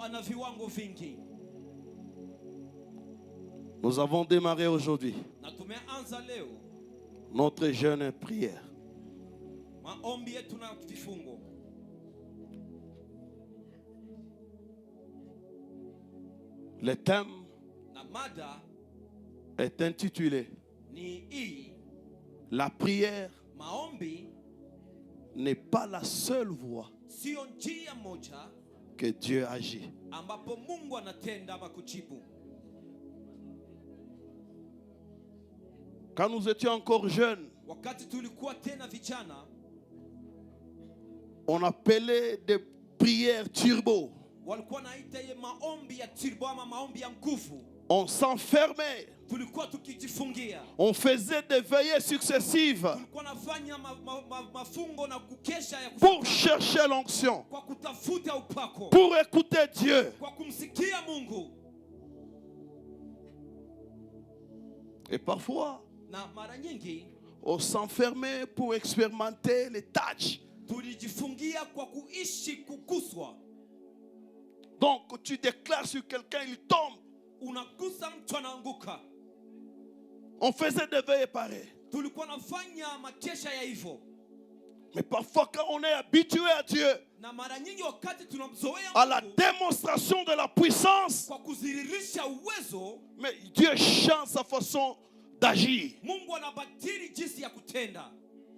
ana viwango vingi. Nous avons démarré aujourd'hui Na tumeanza leo notre jeûne prière. maombi yetu na vifungo. Le thème Na mada est intitulé ni hii: La prière maombi n'est pas la seule voie sio njia moja que Dieu agit. ambapo Mungu anatenda ama kujibu. Quand nous étions encore jeunes, Wakati tulikuwa tena vijana, on appelait des prières turbo. walikuwa naita ye maombi ya turbo ama maombi ya nguvu. On s'enfermait. Tulikuwa tukijifungia. On faisait des veillées successives Tulikuwa nafanya mafungo na kukesha ya pour chercher l'onction, kwa kutafuta upako, pour écouter Dieu. kwa kumsikia Mungu. Et parfois, Na mara nyingi on s'enfermait pour expérimenter les tâches. tulijifungia kwa kuishi kukuswa. Donc, tu déclares sur quelqu'un, il tombe. Unagusa mtu anaanguka. On faisait des veillées pareilles. Tulikuwa nafanya makesha ya hivyo. Mais parfois, quand on est habitué à Dieu, Na mara nyingi wakati tunamzoea à la Mungu démonstration de la puissance, kwa kudhihirisha uwezo, mais Dieu change sa façon d'agir. Mungu anabadili jinsi ya kutenda.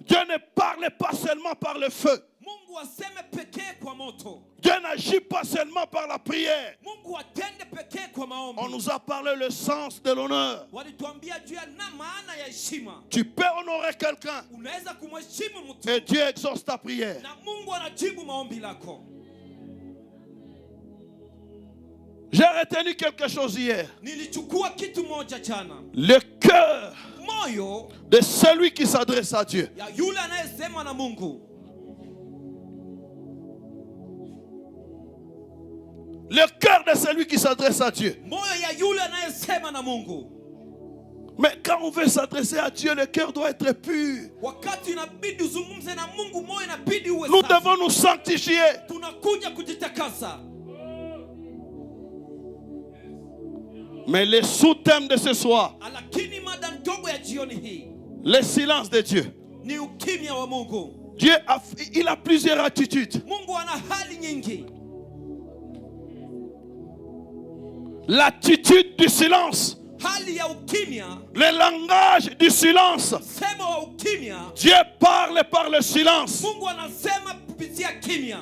Dieu ne parle pas seulement par le feu. Mungu aseme pekee kwa moto. Dieu n'agit pas seulement par la prière. Mungu atende pekee kwa maombi. On nous a parlé le sens de l'honneur. Walituambia juu ya na maana ya heshima. Tu peux honorer quelqu'un Unaweza kumheshimu mtu et Dieu exauce ta prière. na Mungu anajibu maombi lako. J'ai retenu quelque chose hier. Nilichukua kitu moja jana. Le cœur Moyo de celui qui s'adresse à Dieu. ya yule anayesema na Mungu. Le cœur de celui qui s'adresse à Dieu. Moyo ya yule anayesema na Mungu. Mais quand on veut s'adresser à Dieu, le cœur doit être pur. Wakati inabidi uzungumze na Mungu, moyo inabidi uwe Nous safi. devons nous sanctifier. Tunakuja kujitakasa. Mais le sous-thème de ce soir, Lakini mada ndogo ya jioni hii le silence de Dieu. ni ukimya wa Mungu. Dieu il a plusieurs attitudes. Mungu ana hali nyingi. L'attitude du silence, Hali ya ukimya, le langage du silence. sema wa ukimya. Dieu parle par le silence. Mungu anasema kupitia kimya.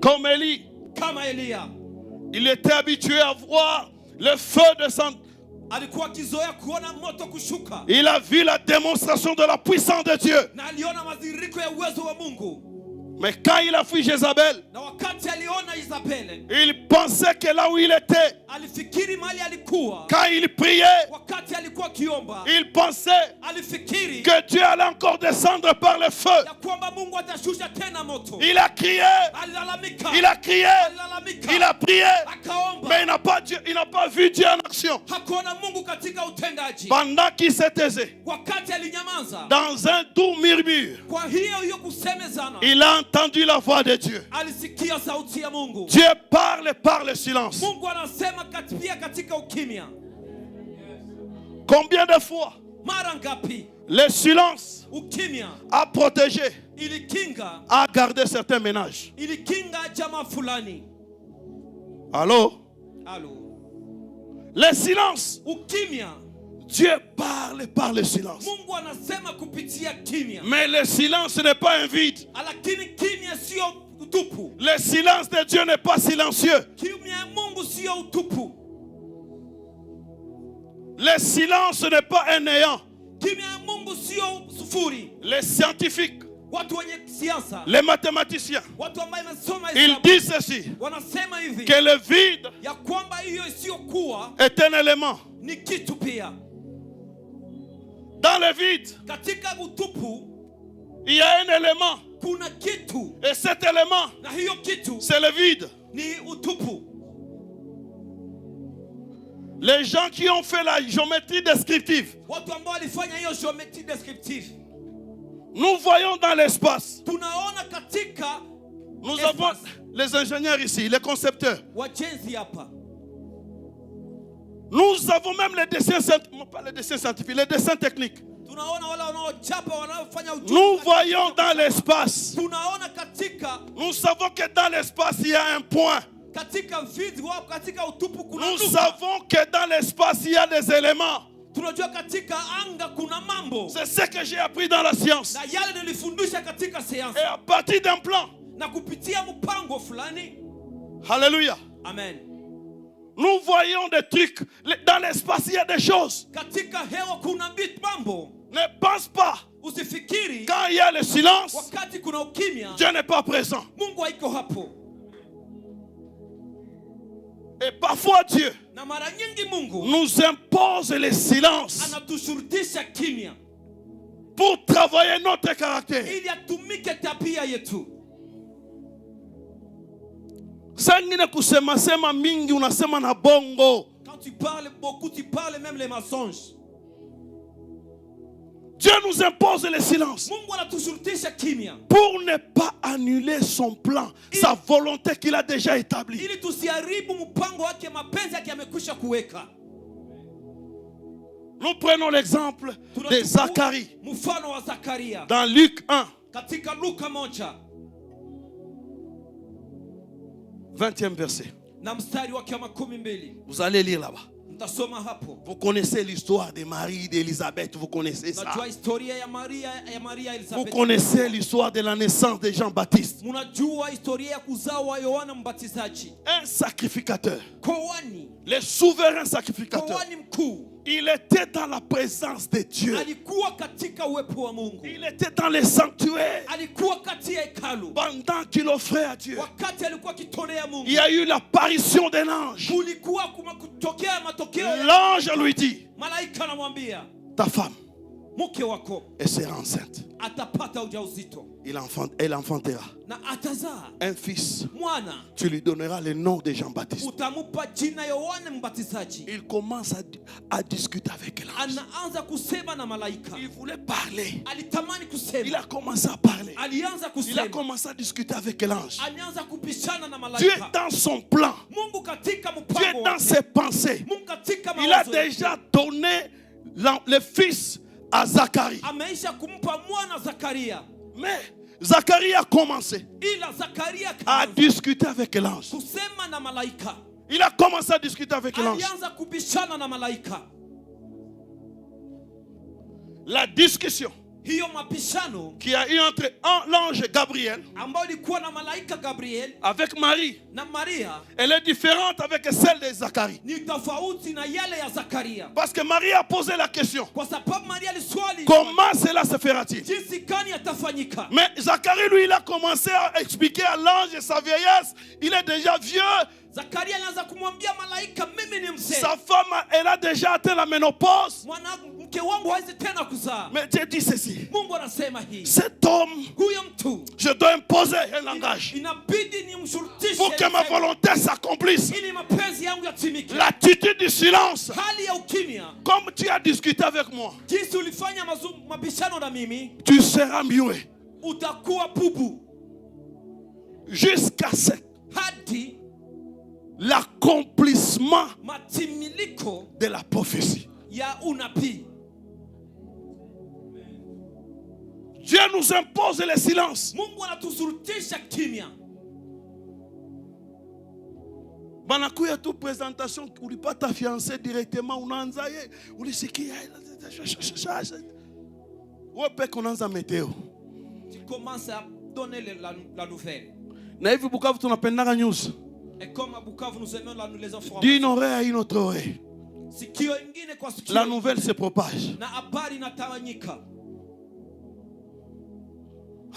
Comme Élie, Kama Elia il était habitué à voir le feu descendre. alikuwa akizoea kuona moto kushuka, Il a vu la démonstration de la puissance de Dieu. na aliona madhihiriko ya uwezo wa Mungu. Mais quand il a fui Jézabel, Na wakati aliona Isabeli, il pensait que là où il était, alifikiri mahali alikuwa. quand il priait, Wakati alikuwa akiomba, il pensait alifikiri que Dieu allait encore descendre par le feu. ya kwamba Mungu atashusha tena moto. Il a crié, Alilalamika, il a crié, alilalamika, il a prié, akaomba, mais il n'a pas vu Dieu en action. hakuona Mungu katika utendaji. Pendant qu'il s'est taisé, Wakati alinyamaza, dans un doux murmure, kwa hiyo kusemezana, il a entendu la voix de Dieu. alisikia sauti ya Mungu. Dieu parle par le silence. Mungu anasema pia katika ukimya. Combien de fois Mara ngapi le silence ukimya a protégé, ilikinga, a gardé certains ménages? ilikinga jamaa fulani. Allô? Alo. Le silence, Ukimya, Dieu parle par le silence. Mungu anasema kupitia kimya. Mais le silence n'est pas un vide. Lakini kimya sio utupu. Le silence de Dieu n'est pas silencieux. Kimya ya Mungu sio utupu. Le silence n'est pas un néant. Kimya ya Mungu sio sufuri. Les scientifiques, Watu wenye siasa, les mathématiciens, watu ambao wamesoma ils hesabu, disent ceci, wanasema hivi que le vide ya kwamba hiyo isiyokuwa est un élément. ni kitu pia. Dans le vide, Katika utupu il y a un élément. kuna kitu, Et cet élément, na hiyo kitu c'est le vide. ni utupu. Les gens qui ont fait la géométrie descriptive, Watu ambao walifanya hiyo geometry descriptive, nous voyons dans l'espace tunaona katika Nous avons les ingénieurs ici, les concepteurs. wajenzi hapa. Nous avons même les dessins scientifiques, pas les dessins scientifiques, les dessins techniques. Tunaona wale wanaochapa wanaofanya ujuzi. Nous voyons dans l'espace. Tunaona katika, Nous savons que dans l'espace, il y a un point. katika mfizi wao, katika utupu kuna Nous nukta. savons que dans l'espace, il y a des éléments. Tunajua katika anga kuna mambo. C'est ce que j'ai appris dans la science. Na yale nilifundisha katika sayansi. Et à partir d'un plan. Na kupitia mpango fulani. Alléluia. Amen. Nous voyons des trucs. Dans l'espace, il y a des choses. Katika hewa kuna mambo. Ne pense pas. Usifikiri. Quand il y a le silence, wakati kuna ukimya, Dieu n'est pas présent. Mungu haiko hapo. Et parfois Dieu na mara nyingi Mungu nous impose le silence anatushurutisha kimya pour travailler notre caractère. ili atumike tabia yetu. Sangine kusema sema mingi unasema na bongo. Quand tu parles beaucoup, tu parles même les mensonges. Dieu nous impose le silence Mungu anatushurutisha kimya pour ne pas annuler son plan, sa volonté qu'il a déjà établie. ili tusiharibu mpango wake, mapenzi yake yamekwisha kuweka. Nous prenons l'exemple de Zacharie mfano wa Zakaria dans Luc 1, katika Luka 1, 20e verset. na mstari wake wa 12. Vous allez lire là-bas. Mtasoma hapo. Vous connaissez l'histoire de Marie et d'Élisabeth, vous connaissez ça. Mnajua historia ya Maria Elizabeth. Vous connaissez l'histoire de la naissance de Jean-Baptiste. Mnajua historia ya kuzao wa Yohana Mbatizaji. Un sacrificateur, Kohani, le souverain sacrificateur. kohani mkuu. Il était dans la présence de Dieu. Alikuwa katika uwepo wa Mungu. Il était dans le sanctuaire. Alikuwa kati ya hekalu. Pendant qu'il offrait à Dieu, Wakati alikuwa kitolea Mungu. il y a eu l'apparition d'un ange. Kulikuwa kutokea matokeo. L'ange lui dit, Malaika anamwambia, ta femme, mke wako elle sera enceinte. atapata ujauzito Elle enfantera na atazaa un fils. mwana. Tu lui donneras le nom de Jean-Baptiste. Utamupa jina Yohana Mbatizaji. Il commence à discuter avec l'ange. Anaanza kusema na malaika. Il voulait parler. Alitamani Il kusema. a commencé à parler. Alianza Il a kusema. commencé à discuter avec l'ange. Alianza kupishana na Dieu malaika. est dans son plan. Mungu katika Dieu mpango est dans wake. ses pensées. Mungu katika Il a mawazo yake. déjà donné le fils à Zacharie. Ameisha kumpa mwana Zakaria. Mais Zacharie a commencé Ila Zakaria à discuter avec l'ange. kusema na malaika. Il a commencé à discuter avec l'ange. Alianza kubishana na malaika. La discussion Hiyo mapishano qu'il y a eu entre l'ange Gabriel ambayo ilikuwa na malaika Gabriel avec Marie, na Maria elle est différente avec celle de Zacharie. ni tofauti na yale ya Zakaria. Parce que Marie a posé la question, Kwa sababu Maria aliswali comment cela se fera-t-il? jinsi gani yatafanyika. Mais Zacharie, lui, il a commencé à expliquer à l'ange sa vieillesse. Il est déjà vieux. Zakaria anaanza kumwambia malaika, mimi ni mzee. Sa femme, elle a déjà atteint la ménopause. Mke wangu hawezi tena kuzaa. Mais Dieu dit ceci. Mungu anasema hii. Cet homme, Huyo mtu je dois imposer un langage inabidi nimshurutishe pour que ma volonté s'accomplisse. ili mapenzi yangu yatimike. L'attitude du silence. Hali ya ukimya, Comme tu as discuté avec moi, jinsi ulifanya mabishano na mimi, tu seras muet utakuwa bubu jusqu'à ce hadi l'accomplissement matimiliko de la prophétie. ya unabii. Dieu nous impose le silence. Mungu anatusurutisha kimya. Banakuya tu présentation, ulipata fiancé directement, unaanza ye, ulisikia wewe peke unaanza meteo. Tu commences à donner la nouvelle. Na hivi Bukavu tunapendanga news. Et comme à Bukavu nous aimons les informations. D'une oreille à une autre oreille. Sikio ingine kwa sikio. La nouvelle se propage. Na habari inatawanyika.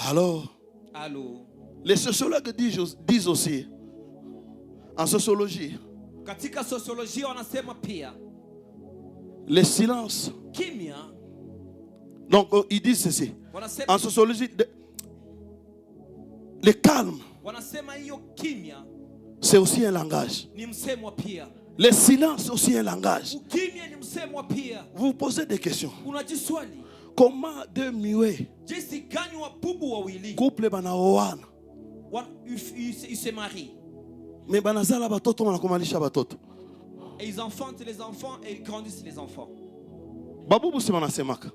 Alors, Allô. les sociologues disent aussi, en sociologie, Katika sociologie wanasema pia le silence. kimya. Donc, ils disent ceci. Wanasema, En sociologie, le calme, wanasema hiyo kimya c'est aussi un langage. ni msemo pia. Le silence, c'est aussi un langage. Ukimya ni msemo pia. Vous vous posez des questions. Unajiswali Comment deux muets, jinsi gani wabubu wawili couple banaoana, Ils se marient. Mais banazala batoto wanakomalisha batoto. Et ils enfantent les enfants et ils grandissent les enfants. Babubu si wanasemaka.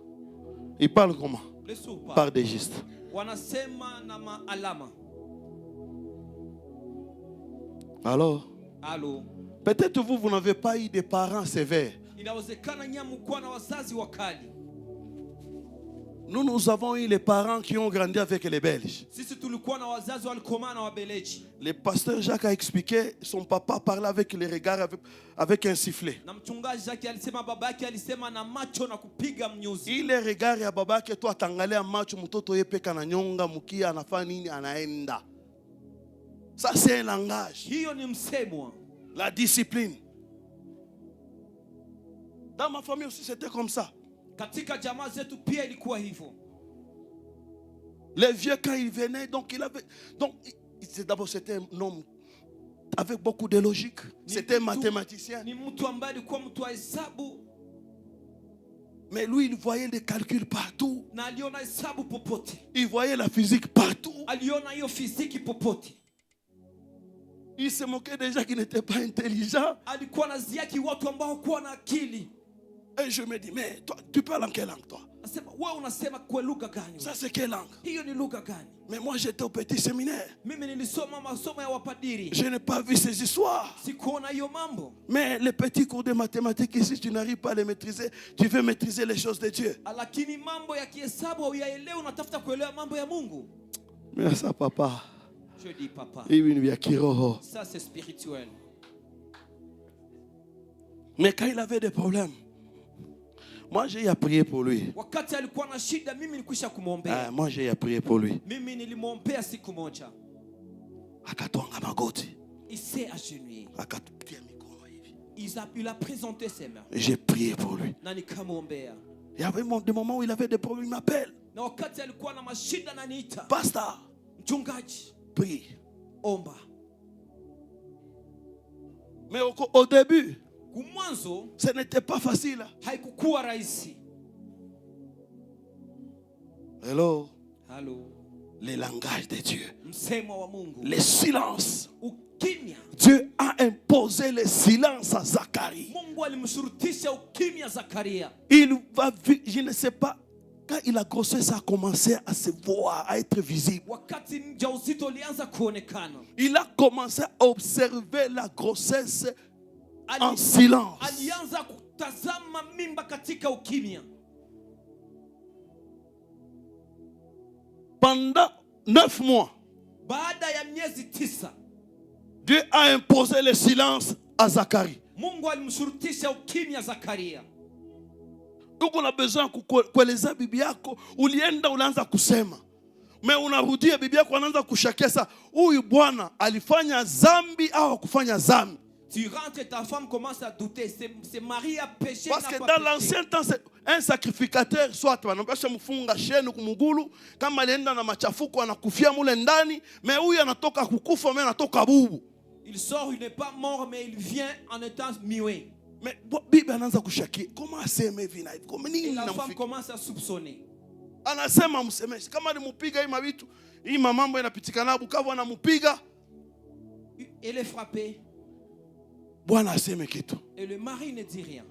Ils parlent comment? Les sourds parlent. Par des gestes. Wanasema na maalama. Alors, Allô? peut-être vous n'avez pas eu des parents sévères. Inawezekana nyinyi mkuwa na wazazi wakali. Nous avons eu les parents qui ont grandi avec les Belges. Sisi tulikuwa na wazazi walikomaa na Wabeleji. Le pasteur Jacques a expliqué, son papa parlait avec les regards, avec un sifflet. Na mchungaji Jacques alisema babake alisema na macho na kupiga mnyuzi. Ile regard ya babake tu atangalia macho mtoto yepeka na nyonga mkia anafanya nini anaenda. Ça c'est un langage. Hiyo ni msemo. La discipline. Dans ma famille aussi c'était comme ça. Katika jamaa zetu pia ilikuwa hivyo. Les vieux quand ils venaient donc d'abord c'était un homme avec beaucoup de logique. C'était un mathématicien. Ni mtu ambaye alikuwa mtu wa hesabu. Mais lui il voyait les calculs partout. Na aliona hesabu popote. Il voyait la physique partout. Aliona hiyo fiziki popote. Il se moquait des gens qui n'étaient pas intelligents. Alikuwa anaziaki watu ambao hawakuwa na akili. Et je me dis, mais toi, tu parles en quelle langue toi? Nasema wewe unasema kwa lugha gani? Ça c'est quelle langue? Hiyo ni lugha gani? Mais moi j'étais au petit séminaire. Mimi nilisoma masomo ya wapadiri. Je n'ai pas vu ces histoires. Sikuona hiyo mambo. Mais les petits cours de mathématiques ici, tu n'arrives pas à les maîtriser. Tu veux maîtriser les choses de Dieu. Lakini mambo ya kihesabu hauyaelewi, unatafuta kuelewa mambo ya Mungu. Mais ça papa. Je dis papa. Ça c'est spirituel. Mais quand il avait des problèmes, moi j'ai prié pour lui. Wakati alikuwa na shida mimi nilikwisha kumwombea. Moi j'ai prié pour lui. Mimi nilimwombea siku moja. Akatonga magoti. Il s'est agenouillé. Akatutia mikono hivi. Il a présenté ses mains. J'ai prié pour lui. Na nikamwombea. Il y avait des moments où il avait des problèmes, il m'appelle. Na wakati alikuwa na mashida na niita. Pasteur, mchungaji, prie. Omba. Mais au début, kumwanzo, ce n'était pas facile. Haikukuwa rahisi. Hello. Hello. Le langage de Dieu. Msemo wa Mungu. Le silence. Ukimya. Dieu a imposé le silence à Zacharie. Mungu alimshurutisha ukimya Zakaria. Il va, je ne sais pas, quand il a grossi, ça a commencé à se voir, à être visible. Wakati mjauzito ulianza kuonekana. Il a commencé à observer la grossesse en silence. Alianza kutazama mimba katika ukimya. Pendant 9 mois, baada ya miezi 9, Dieu a imposé le silence à Zacharie. Mungu alimshurutisha ukimya Zakaria. Uko na besoin kueleza bibi yako, ulienda unaanza kusema. Me unarudia bibi yako anaanza kushakia sasa, huyu bwana alifanya zambi au hakufanya zambi? Tu rentres et ta femme commence à douter, c'est Marie a péché. Parce que dans l'ancien temps, un sacrificateur soit wanapasha mfunga sheni kumugulu, kama alienda na machafuko anakufia mule ndani, mais huyu anatoka kukufa, mais anatoka bubu. Il sort, il n'est pas mort, mais il vient en étant muet. Mais bibi anaanza kushakia, comment aseme hivi na hivi? Et la femme commence à soupçonner. Anasema msemeshi, kama alimupiga hii mabitu, hii mamambo inapitikana Bukavu anamupiga. Elle est frappée. Bwana aseme kitu. Et le mari ne dit rien.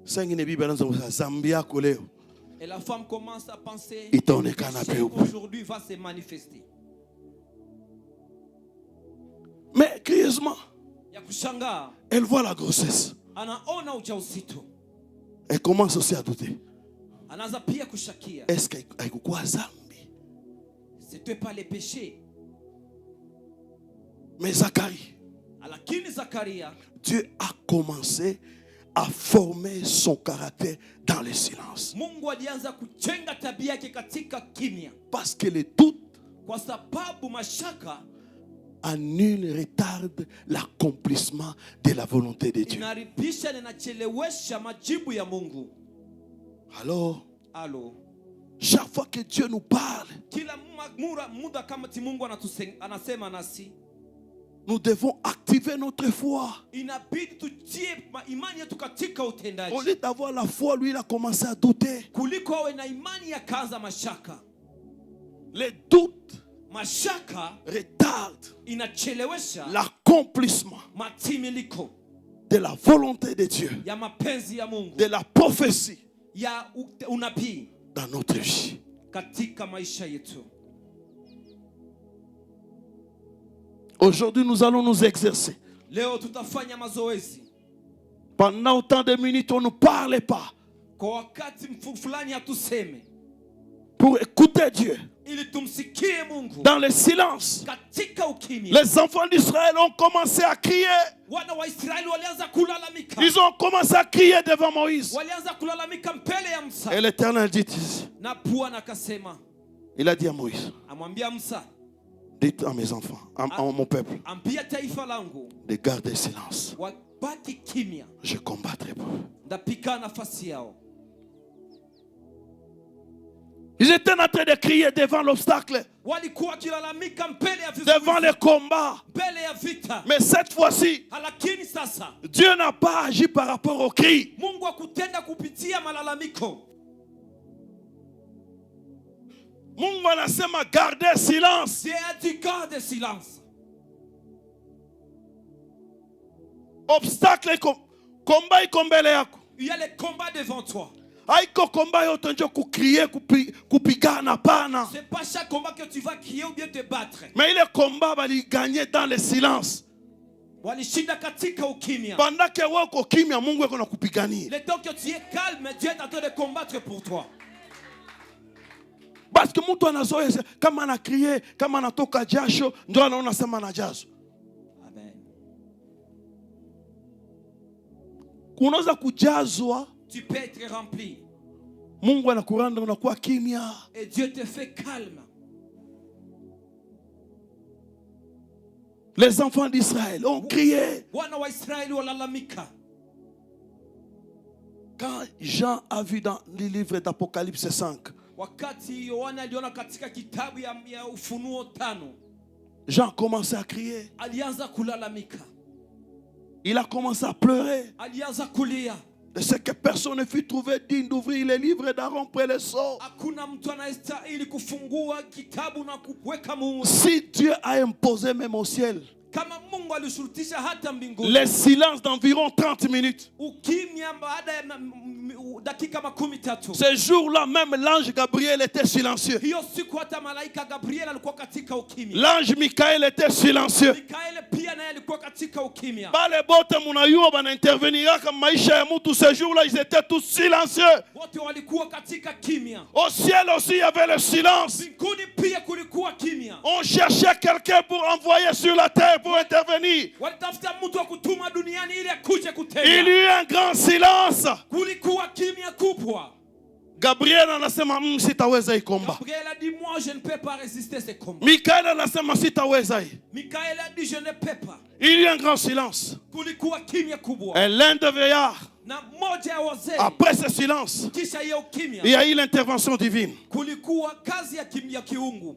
Sengine bibi anaanza kusema zambi yako leo. Et la femme commence à penser, aujourd'hui va se manifester. Mais curieusement, elle voit la grossesse. Elle commence aussi à douter. Est-ce qu'il y a quoi zambi? C'était pas les péchés. Mais Zacharie, Dieu a commencé à former son caractère dans le silence. Parce que le doute annule, retarde l'accomplissement de la volonté de Dieu. Alors, chaque fois que Dieu nous parle, nous devons activer notre foi. Au lieu d'avoir la foi, lui, il a commencé à douter. Les doutes Mashaka retarde inachelewesha l'accomplissement matimiliko de la volonté de Dieu, ya mapenzi ya Mungu, de la prophétie ya unabii dans notre vie. katika maisha yetu. Aujourd'hui, nous allons nous exercer. Leo tutafanya mazoezi. Pendant autant de minutes, on ne parlait pas Kwa wakati fulani hatuseme pour écouter Dieu. ili tumsikie Mungu. Dans le silence, Katika ukimya, les enfants d'Israël ont commencé à crier. wana wa Israeli walianza kulalamika. Ils ont commencé à crier devant Moïse. Walianza kulalamika mbele ya Musa. Et l'Éternel dit, Na Bwana akasema, il a dit à Moïse, amwambia Musa, dites à mes enfants, à mon peuple, ambia taifa langu de garder silence. wabaki kimya, Je combattrai pour eux. ndapika nafasi yao. Ils étaient en train de crier devant l'obstacle, Walikuwa wakilalamika mbele ya devant vizuizi, les combats. mbele ya vita. Mais cette fois-ci, Lakini sasa Dieu n'a pas agi par rapport au cri. Mungu hakutenda kupitia malalamiko. Mungu anasema gardez silence. Dieu a dit garde silence. Obstacle combat iko mbele yako. Il y a les combats devant toi. Haiko combat yote ndio kucrier kupigana pana. C'est pas chaque combat que tu vas crier ou bien te battre. Mais ile combat bali gagner dans le silence. Walishinda katika ukimya. Pendant que wako kimya, Mungu yako nakupigania. Le temps que tu es calme, Dieu est en train de combattre pour toi. Parce que mtu anazoea kama anakrie, kama anatoka jasho, ndio anaona sema anajazo. Amen. Unaweza kujazwa, Tu peux être rempli. Mungu anakuranda unakuwa kimya. Et Dieu te fait calme. Les enfants d'Israël ont crié. Wana wa Israeli walalamika. Quand Jean a vu dans le livre d'Apocalypse 5, Wakati Yohana aliona katika kitabu ya Ufunuo 5, Jean a commencé à crier. alianza kulalamika. Il a commencé à pleurer. Alianza kulia. De ce que personne ne fut trouvé digne d'ouvrir les livres, d'en rompre les sceaux. Hakuna mtu anayestahili kufungua kitabu na kuweka muhuri. Si Dieu a imposé même au ciel Kama Mungu alishurutisha hata mbinguni, les silences d'environ 30 minutes, ukimya baada ya dakika 13. ce jour-là même l'ange Gabriel était silencieux. Hiyo siku hata malaika Gabriel alikuwa katika ukimya. L'ange Michael était silencieux. Mikaeli pia naye alikuwa katika ukimya. Bale bote munayua bana intervenir kama maisha ya mtu, ce jour-là ils étaient tous silencieux. Wote walikuwa katika kimya. Au ciel aussi il y avait le silence. Mbinguni pia kulikuwa kimya. On cherchait quelqu'un pour envoyer sur la terre pour intervenir. Walitafuta mtu wa kutuma duniani ili akuje kutenda. Il y eut un grand silence. Kulikuwa kimya kubwa. Gabriel anasema sitaweza hii komba. Gabriel a dit, moi je ne peux pas résister ce combat. Mikael anasema sitaweza hii. Michael a dit, je ne peux pas. Il y eut un grand silence. Kulikuwa kimya kubwa. Et l'un des veillards, Na mmoja ya wazee, après ce silence, kisha hiyo kimya, il y a eu l'intervention divine. kulikuwa kazi ya kimya kiungu.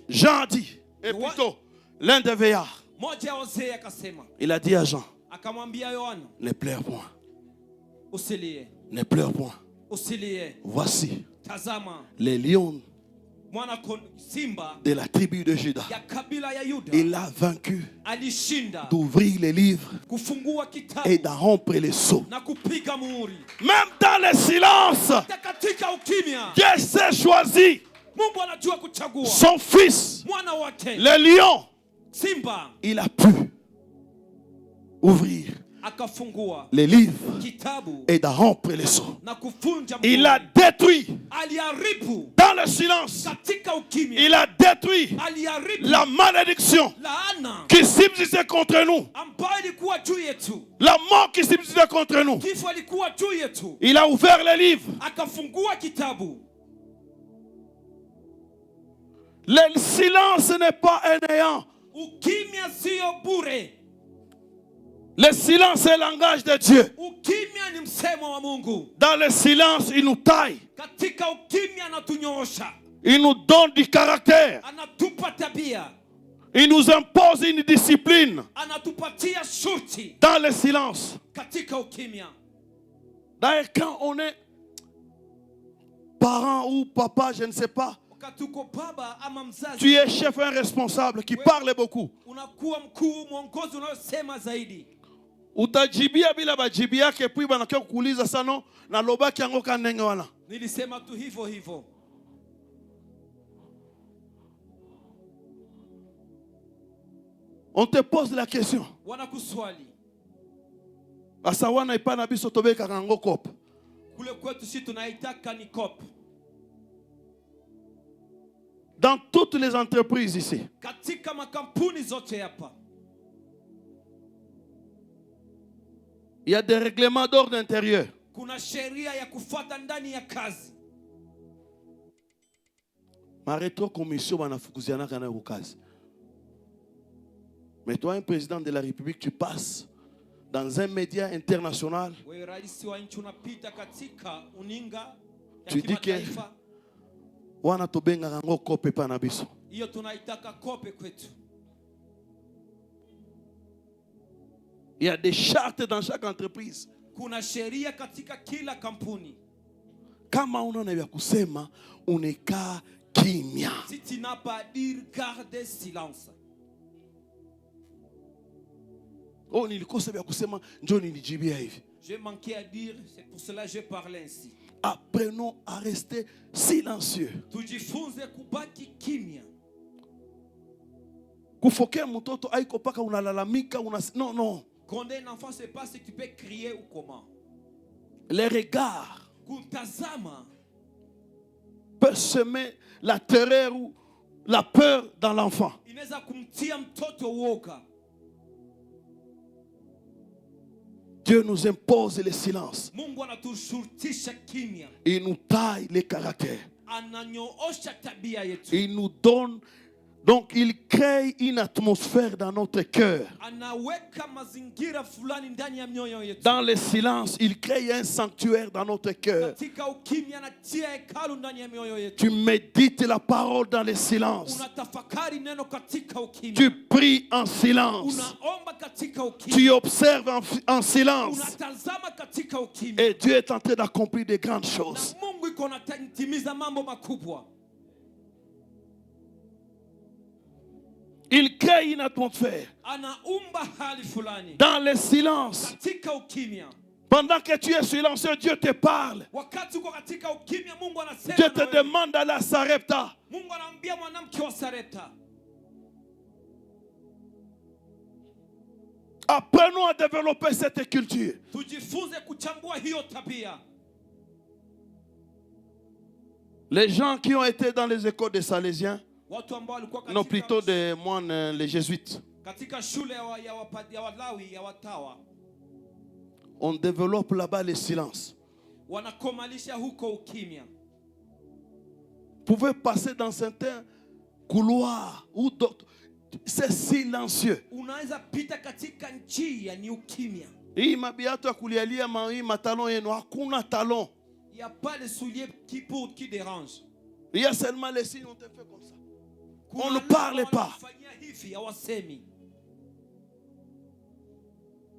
Jean a dit, et plutôt l'un des veillards, Mmoja ya wazee akasema, il a dit à Jean, akamwambia Yohana, ne pleure point, usilie, ne pleure point. usilie. Voici Tazama, les lions mwana simba de la tribu de Juda. ya kabila ya Yuda Il a vaincu alishinda d'ouvrir les livres kufungua et kitabu d'en rompre les sceaux. na kupiga muhuri. Même dans le silence, Katika ukimya, Dieu s'est choisi Mungu anajua kuchagua son fils, mwana wake. le lion. Simba Il a pu ouvrir akafungua les livres kitabu et d'en rompre les sceaux. na kufunja Il muhuri. a détruit Aliharibu dans le silence, katika ukimya, il a détruit aliharibu la malédiction laana qui subsistait contre nous, ambayo ilikuwa juu yetu. la mort qui subsistait contre nous. Kifo ilikuwa juu yetu. Il a ouvert les livres. Akafungua kitabu. Le silence n'est pas un néant. Ukimya sio bure. Le silence est le langage de Dieu. Ukimya ni msemo wa Mungu. Dans le silence, il nous taille. Katika ukimya anatunyoosha. Il nous donne du caractère. Anatupa tabia. Il nous impose une discipline. Anatupatia shurti. Dans le silence. Katika ukimya. D'ailleurs, quand on est parent ou papa, je ne sais pas, wakati uko baba ama mzazi, tu es chef, un responsable qui parle beaucoup. Unakuwa mkuu, mwongozi unayosema zaidi. Utajibia bila bajibi yake, puis banakia kukuuliza sana na lobaki yango kanenge wana. Nilisema tu hivyo hivyo. On te pose la question. Wanakuswali. Asa wana ipana biso tobeka kango kop. Kule kwetu si tunaitaka ni kop. Dans toutes les entreprises ici, katika makampuni zote hapa, il y a des règlements d'ordre intérieur. Kuna sheria ya kufuata ndani ya kazi. Ma rétro commission banafukuziana kana ku kazi. Mais toi, un président de la République, tu passes dans un média international. Wewe rais wa nchi unapita katika uninga ya Tu dis que wana tobenga kango kope pa na biso. Hiyo tunaitaka kope kwetu. Il y a des chartes dans chaque entreprise. Kuna sheria katika kila kampuni. Kama unaona ya kusema unekaa kimya. Si tu n'as pas dire garde silence. Oh, nilikosa ya kusema njoo nilijibia hivi. J'ai manqué à dire, c'est pour cela que je parle ainsi. Apprenons à rester silencieux. Tujifunze kubaki kimya. Kufokea mtoto haiko paka unalalamika non non. Quand un enfant se passe, tu peux crier ou comment. Les regards kutazama peuvent semer la terreur ou la peur dans l'enfant. Inaweza kumtia mtoto woga. Dieu nous impose le silence. Mungu anatushurutisha kimya. Il nous taille les caractères. Ananyoosha tabia yetu. Il nous donne, donc il crée une atmosphère dans notre cœur. Anaweka mazingira fulani ndani ya mioyo yetu. Dans le silence, il crée un sanctuaire dans notre cœur. Katika ukimya anatia hekalu ndani ya mioyo yetu. Tu médites la parole dans le silence. Unatafakari neno katika ukimya. Tu pries en silence. Unaomba katika ukimya. Tu observes en silence. Unatazama katika ukimya. Et Dieu est en train d'accomplir de grandes choses. Na Mungu iko anatimiza mambo makubwa. Il crée une atmosphère. Dans le silence. Pendant que tu es silencieux, Dieu te parle. Dieu te demande d'aller à Sarepta. Apprenons à développer cette culture. Les gens qui ont été dans les écoles des Salésiens, non, plutôt des moines, les jésuites, on développe là-bas le silence. Vous pouvez passer dans certains couloirs ou d'autres. C'est silencieux. Hii mabiatu ya kulialia matalon yenu hakuna talon. Il n'y a pas de souliers qui dérangent. Il y a seulement les signes, on te fait comme ça. On ne parle pas.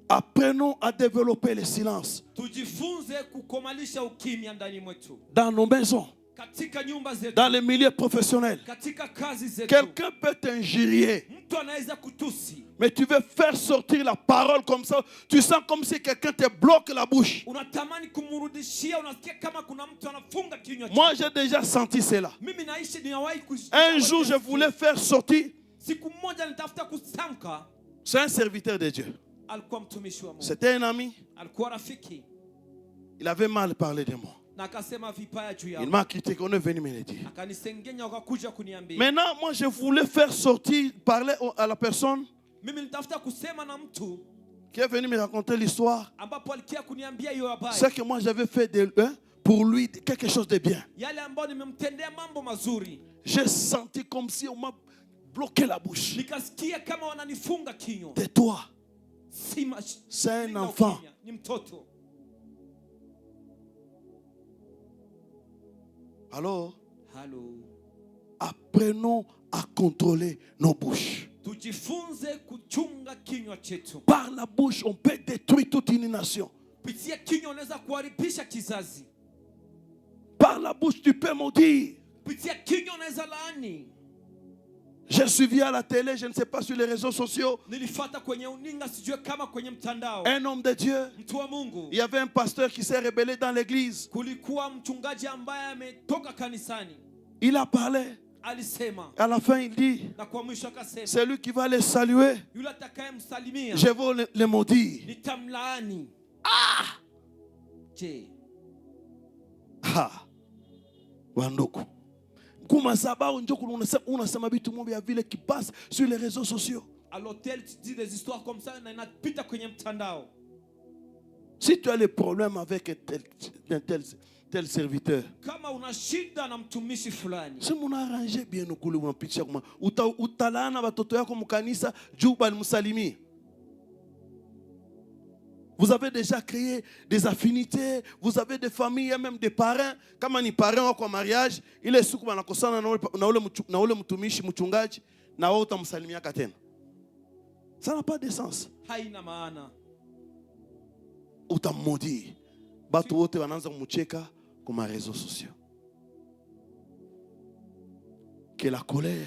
Apprenons à développer le silence. Dans nos maisons, dans les milieux professionnels, quelqu'un peut t'injurier, mais tu veux faire sortir la parole comme ça. Tu sens comme si quelqu'un te bloque la bouche. Moi, j'ai déjà senti cela. Un jour, je voulais faire sortir. C'est un serviteur de Dieu. C'était un ami. Il avait mal parlé de moi. Il m'a critiqué, on est venu me le dire. Maintenant, moi je voulais faire sortir, parler à la personne qui est venue me raconter l'histoire. C'est que moi j'avais fait pour lui quelque chose de bien. J'ai senti comme si on m'a bloqué la bouche. Tais-toi. C'est un enfant. Alors, apprenons à contrôler nos bouches. Par la bouche, on peut détruire toute une nation. Par la bouche, tu peux maudire. kupitia kinywa unaweza laani. J'ai suivi à la télé, je ne sais pas, sur les réseaux sociaux, Nilifuata kwenye uninga, sijue kama kwenye mtandao, un homme de Dieu. mtu wa Mungu. Il y avait un pasteur qui s'est rebellé dans l'église. Kulikuwa mchungaji ambaye ametoka kanisani. Il a parlé. Alisema, À la fin, il dit, na kwa mwisho akasema, c'est lui qui va les saluer. yule atakayemsalimia Je vais les maudire. nitamlaani. Je, Wanduku. Kuma sababu njoo unasema vitu moja ya vile qui passe sur les réseaux sociaux. à l'hôtel tu dis des histoires comme ça na inapita kwenye mtandao. Si tu as des problèmes avec un tel serviteur, Kama una shida na mtumishi fulani, si muna arranger bien ukule unapitisha kuma utalana watoto yako mkanisa juu balimsalimia. Vous avez déjà créé des affinités, vous avez des familles, même des parents. Kama ni parents wako mariage, ile siku banakosana na ule mtumishi mchungaji na wao utamsalimia tena. Ça n'a pas de sens. haina maana. Utamodi. Batu wote wanaanza kumcheka kwa réseaux sociaux. Que la colère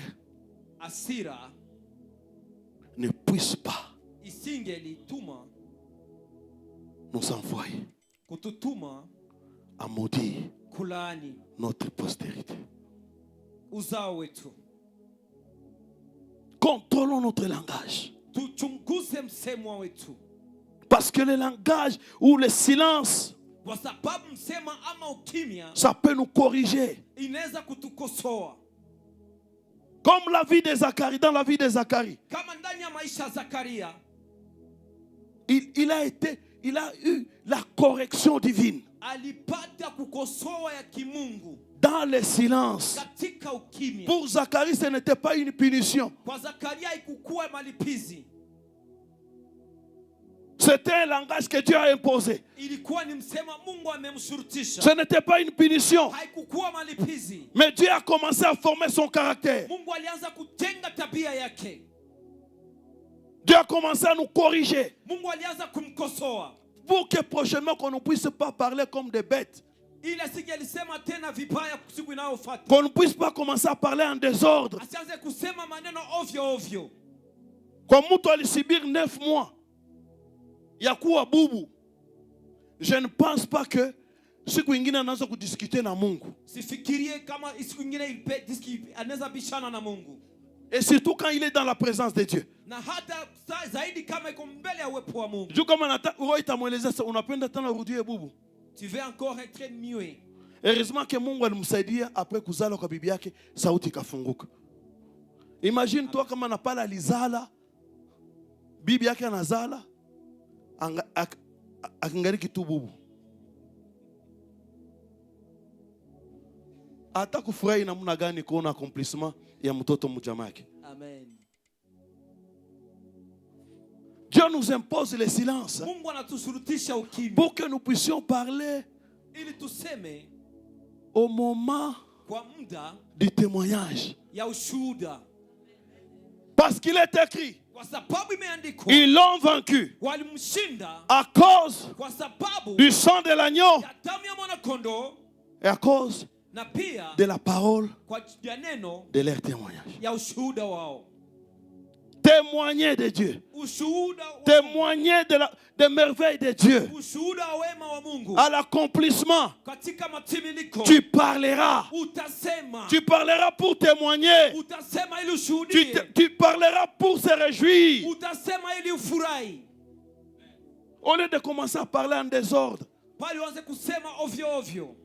Asira ne puisse pas isingelituma nous envoyer kututuma à maudire kulaani notre postérité. uzao wetu. Contrôlons notre langage. Tuchunguze msemo wetu, Parce que le langage ou le silence, kwa sababu msema ama ukimya ça peut nous corriger. inaweza kutukosoa. Comme la vie de Zacharie, dans la vie de Zacharie, Kama ndani ya maisha ya Zakaria, il a eu la correction divine. alipata kukosoa ya kimungu Dans le silence. katika ukimya. Pour Zacharie, ce n'était pas une punition. Kwa Zakaria ikukuwa malipizi, C'était un langage que Dieu a imposé. ilikuwa ni msema Mungu amemshurutisha. Ce n'était pas une punition. Haikukuwa malipizi. Mais Dieu a commencé à former son caractère. Mungu alianza kujenga tabia yake. Dieu a commencé à nous corriger. Mungu alianza kumkosoa Pour que prochainement, qu'on ne puisse pas parler comme des bêtes. ili asingelisema tena vibaya siku inayofuata. Qu'on ne puisse pas commencer à parler en désordre. Asianze kusema maneno ovyo ovyo. Comme mtu alisibir 9 mois. Yakuwa bubu. Je ne pense pas que siku ingine anaanza kudiscuter na Mungu. Sifikirie kama siku nyingine anaweza bishana na Mungu. Et surtout quand il est dans la présence de Dieu. Na hata zaidi kama iko mbele ya uwepo wa Mungu. Juu kama itamweleza sasa unapenda tena urudie bubu. Tu veux encore être mieux. Heureusement que Mungu alimsaidia après kuzala kwa bibi yake sauti ikafunguka. Imagine toi kama napala alizala bibi yake anazala akingariki tu bubu. Hata kufurahi namna gani kuona accomplissement ya mtoto mjamake. Amen. Dieu nous impose le silence Mungu anatushurutisha ukimya pour que nous puissions parler ili tuseme au moment kwa muda du témoignage. ya ushuhuda. Parce qu'il est écrit, Kwa sababu imeandikwa ils l'ont vaincu walimshinda à cause kwa sababu du sang de l'agneau ya damu ya mwanakondoo et à cause na pia de la parole kwa ya neno de leur témoignage. ya ushuhuda wao. Témoigner de Dieu. Ushuhuda wa Témoigner des merveilles de Dieu. ushuhuda wa wema wa Mungu À l'accomplissement, katika matimiliko. tu parleras. Utasema, Tu parleras pour témoigner. utasema ili ushuhudie, Tu parleras pour se réjouir. utasema ili ufurahi. Au lieu de commencer à parler en désordre. Pale uanze kusema ovyo ovyo.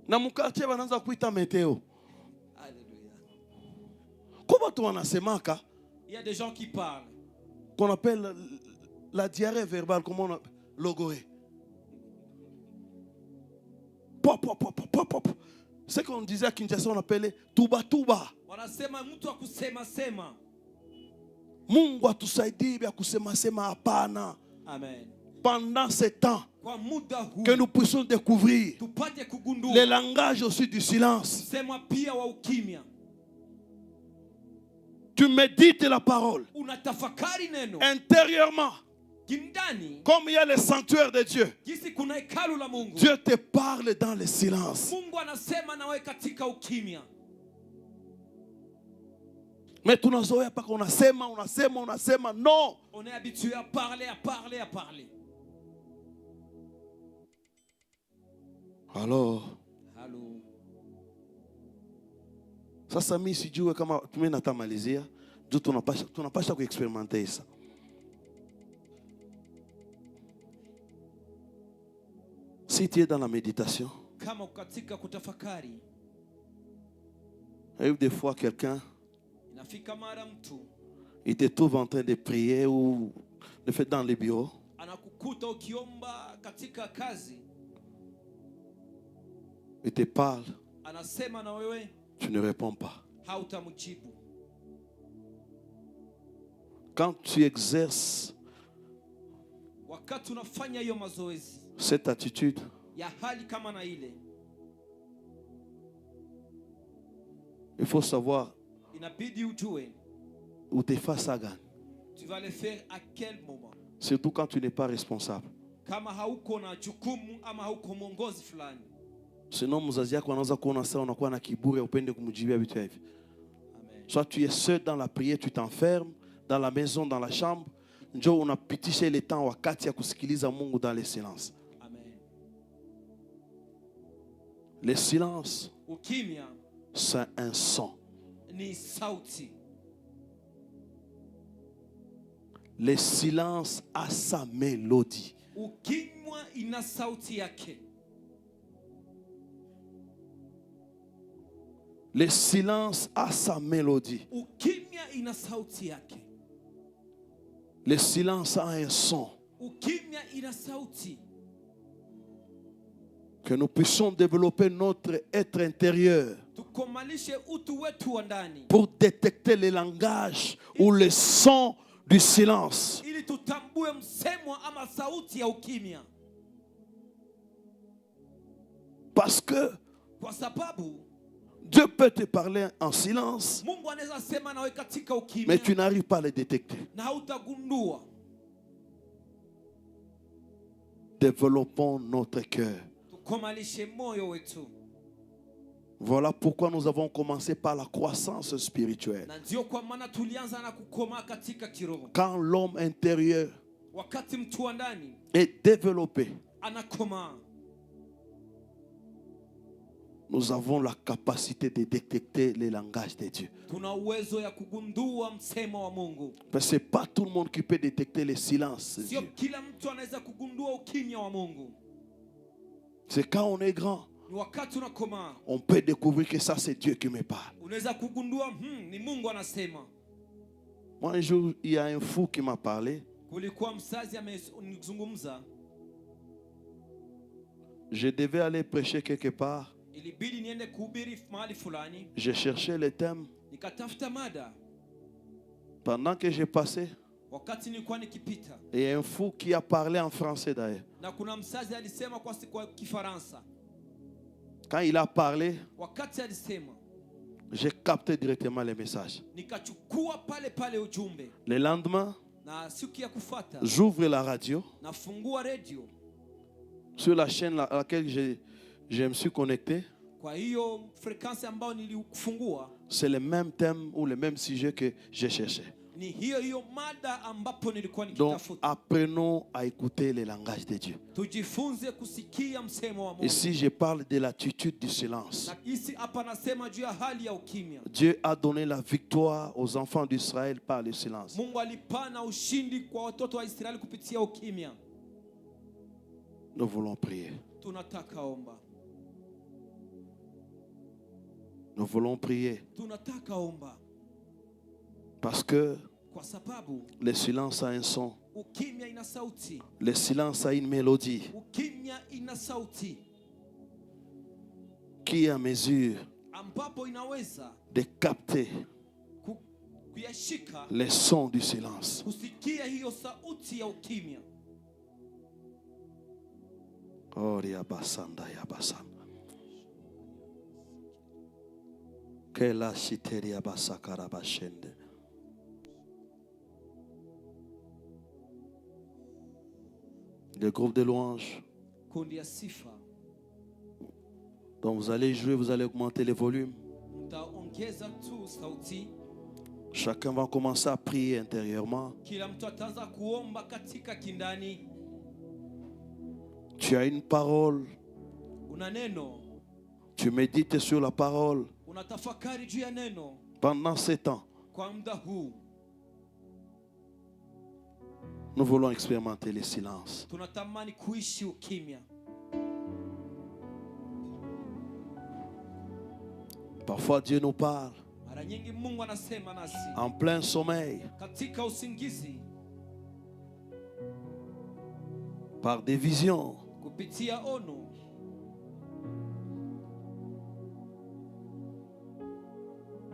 Na mkartie wanaanza kuita meteo. Alléluia. Comment tu wanasemaka? Il y a des gens qui parlent. Qu'on appelle la diarrhée verbale, comment on appelle? Logorée. Pop, pop, pop, pop, pop. C'est qu'on disait à Kinshasa, on appelait tuba tuba. Wanasema mtu akusema sema. Mungu atusaidie ya kusema sema hapana. Amen. Pendant ce temps, Kwa muda huu que nous puissions découvrir tupate kugundua le langage aussi du silence. sema pia wa ukimya. Tu médites la parole Unatafakari neno intérieurement. Kindani, comme il y a le sanctuaire de Dieu, jinsi kuna hekalu la Mungu, Dieu te parle dans le silence. Mungu anasema nawe katika ukimya. Mais tunazoea paka unasema non. On est habitué à parler, à parler, à parler. Alors, Allô. sasa mimi sijue kama mimi natamalizia, juu tunapasha kuexperimenter ça. Si tu es dans la méditation, Kama katika kutafakari, il y a des fois quelqu'un, inafika mara mtu il te trouve en train de prier ou le fait dans les bureaux. anakukuta ukiomba katika kazi, Il te parle, anasema na wewe tu ne réponds pas. hautamjibu. Quand tu exerces Wakati unafanya hiyo mazoezi cette attitude, ya hali kama na ile, il faut savoir inabidi ujue où tu fais ça gagne. tu vas le faire à quel moment. Surtout quand tu n'es pas responsable. Kama hauko na jukumu ama hauko mwongozi fulani. Sinon mzazi yako anaweza kuona sasa unakuwa na kiburi upende kumjibia vitu hivi. Amen. Soit tu es seul dans la prière, tu t'enfermes dans la maison, dans la chambre, njoo unapitisha ile temps wakati ya kusikiliza Mungu dans le silence. Amen. Le silence, Ukimya c'est un son. ni sauti. Le silence a sa mélodie. Ukimya ina sauti yake. Le silence a sa mélodie. Ukimya ina sauti yake. Le silence a un son. Ukimya ina sauti. Que nous puissions développer notre être intérieur Tukomalishe utu wetu wa ndani, pour détecter le langage ou le son du silence. ili tutambue msemo ama sauti ya ukimya. Parce que Kwa sababu Dieu peut te parler en silence, Mungu anaweza sema nawe katika ukimya, mais tu n'arrives pas à le détecter. na hautagundua. Développons notre cœur. Tukomalishe moyo wetu. Voilà pourquoi nous avons commencé par la croissance spirituelle. Na ndio kwa maana tulianza na kukomaa katika kiroho. Quand l'homme intérieur Wakati mtu wa ndani est développé, anakomaa, nous avons la capacité de détecter les langages de Dieu. tuna uwezo ya kugundua msemo wa Mungu. Parce que ce n'est pas tout le monde qui peut détecter le silence de Sio Dieu. kila mtu anaweza kugundua ukimya wa Mungu. C'est quand on est grand, Ni wakati unakomaa on peut découvrir que ça c'est Dieu qui me parle. unaweza kugundua ni Mungu anasema. Moi un jour, il y a un fou qui m'a parlé. Kulikuwa mzazi amenizungumza, Je devais aller prêcher quelque part. ilibidi niende kuhubiri mahali fulani, Je cherchais le thème. nikatafuta mada. Pendant que j'ai passé, Wakati nilikuwa nikipita, il y a un fou qui a parlé en français d'ailleurs. na kuna mzazi alisema kwa Kifaransa. Quand il a parlé, Wakati alisema, j'ai capté directement les messages. nikachukua pale pale ujumbe, Le lendemain, na siku ya kufuata j'ouvre la radio nafungua radio. sur la chaîne à laquelle je me suis connecté. Kwa hiyo frequency ambayo nilifungua C'est le même thème ou le même sujet que j'ai cherché. ni hiyo mada ambapo nilikuwa Donc, nikitafuta. apprenons à écouter le langage de Dieu. Tujifunze kusikia msemo wa Mungu. Ici, je parle de l'attitude du silence. Na hisi hapa nasema juu ya hali ya ukimya. Dieu a donné la victoire aux enfants d'Israël par le silence. Mungu alipana ushindi kwa watoto wa Israeli kupitia ukimya. Nous voulons prier. Tunataka omba. Nous voulons prier. Tunataka omba. Parce que Kwa sababu le silence a un son. ukimya ina sauti. Le silence a une mélodie Ukimya ina sauti qui est en mesure ambapo inaweza de capter kuyashika, les sons du silence. kusikia hiyo sauti ya ukimya. Oh, riabasanda, yabasanda. Que la chiteria basakarabashende. Le groupe de louanges. kundi ya sifa. Donc vous allez jouer, vous allez augmenter les volumes. Mtaongeza tu sauti. Chacun va commencer à prier intérieurement. Kila mtu ataanza kuomba katika kindani. Tu as une parole. Una neno. Tu médites sur la parole. Unatafakari juu ya neno. Pendant ces temps, Kwa muda huu nous voulons expérimenter le silence. tunatamani kuishi ukimya. Parfois Dieu nous parle Mara nyingi Mungu anasema nasi en plein sommeil, katika usingizi, par des visions. kupitia ono.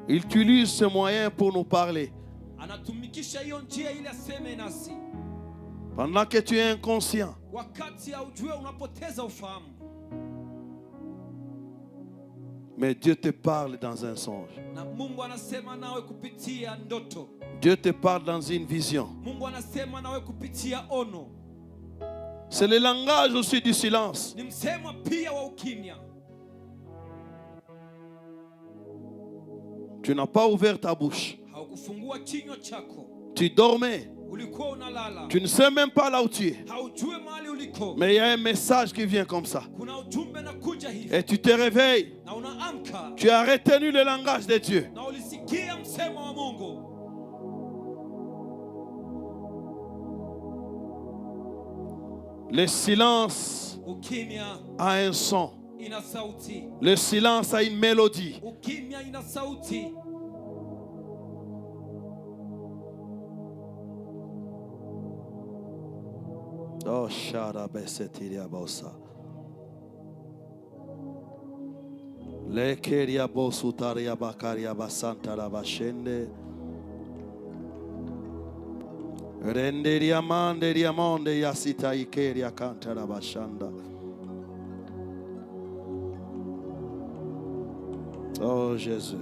Il utilise ce moyen pour nous parler. Anatumikisha hiyo njia ili aseme nasi. Pendant que tu es inconscient, Wakati haujue unapoteza ufahamu. mais Dieu te parle dans un songe. Na Mungu anasema nawe kupitia ndoto. Dieu te parle dans une vision. Mungu anasema nawe kupitia ono. C'est le langage aussi du silence. Ni msemo pia wa ukimya. Tu n'as pas ouvert ta bouche. Haukufungua kinywa chako. Tu dormais. Ulikuwa unalala. Tu ne sais même pas là où tu es. Haujui mahali uliko. Mais il y a un message qui vient comme ça. Kuna ujumbe na kuja hivi. Et tu te réveilles. Na unaamka. Tu as retenu le langage de Dieu. Na ulisikia msemo wa Mungu. Le silence Ukimya a un son. ina sauti. Le silence a une mélodie. Ukimya ina sauti. Oh, sharabesetia bosa. Lekeria bosutaria bakaria basanta la bashende. Renderia manderia monde yasita ikeria kanta la bashanda. Oh Jésus.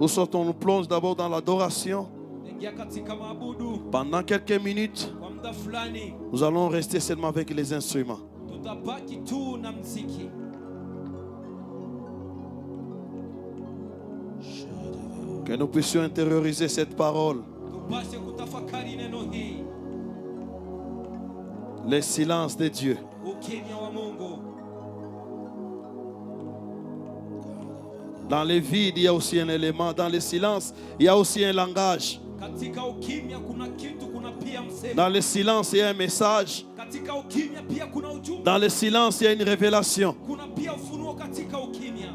Nous sortons, nous plonge d'abord dans l'adoration. Ingia katika maabudu. Pendant quelques minutes, Kwa muda fulani nous allons rester seulement avec les instruments. tutabaki tu na mziki. Que nous puissions intérioriser cette parole. Tupashe kutafakari neno hii. Le silence de Dieu. Ukimya wa Mungu. Dans le vide, il y a aussi un élément. Dans le silence, il y a aussi un langage. Katika ukimya kuna kitu, kuna pia msemo. Dans le silence, il y a un message. Katika ukimya pia kuna ujumbe. Dans le silence, il y a une révélation. Kuna pia ufunuo katika ukimya.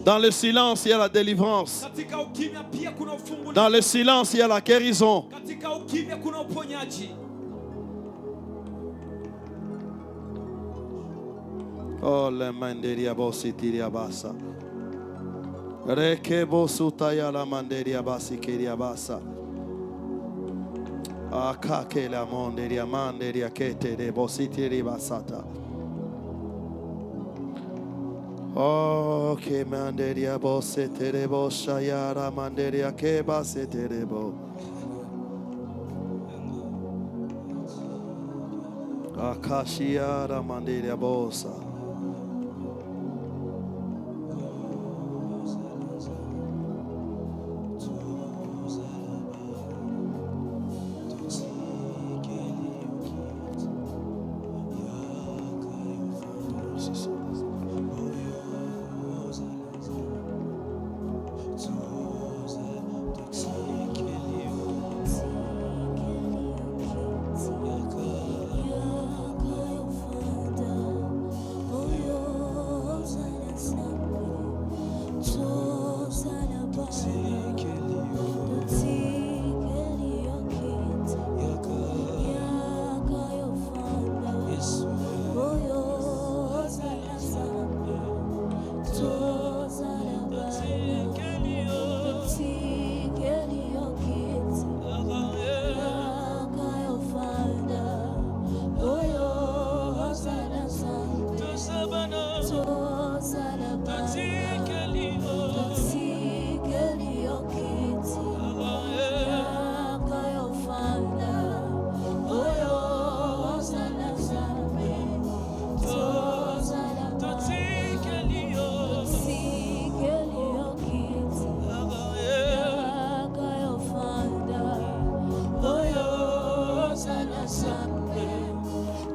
Dans le silence, il y a la délivrance. Katika ukimya pia kuna ufungulivu. Dans le silence, il y a la guérison. Katika ukimya kuna uponyaji. Oh, le manderia bositiria basa. Reke bosutaya la manderia basi keria basa. Akake la manderia kete de bositiri basata. Oh, que manderia bosetere boshayara manderia ke basetere bo. Akashiara manderia bosa.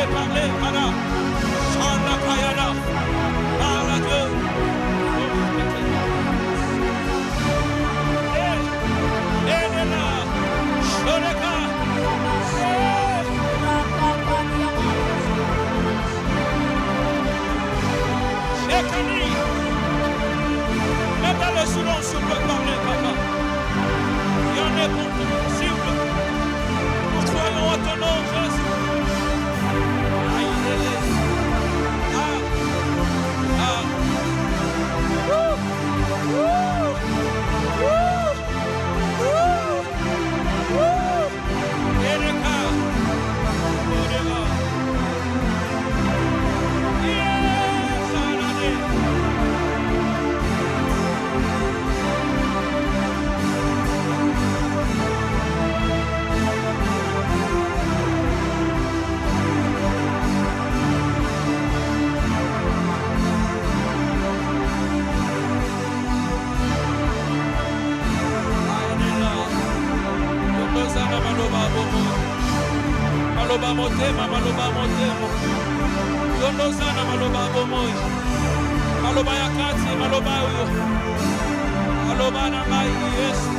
pouvez parler, voilà. Chanda Kayana. Parle à Dieu. Elena. Shoreka. Shekani. Même dans le silence, on peut parler, papa. Il y en a pour possible. Nous croyons à ton nom, Jésus. Maloba motema, maloba motema. Yondo sana maloba bomoi. Maloba ya kati, maloba yo. Maloba na ngai Yesu.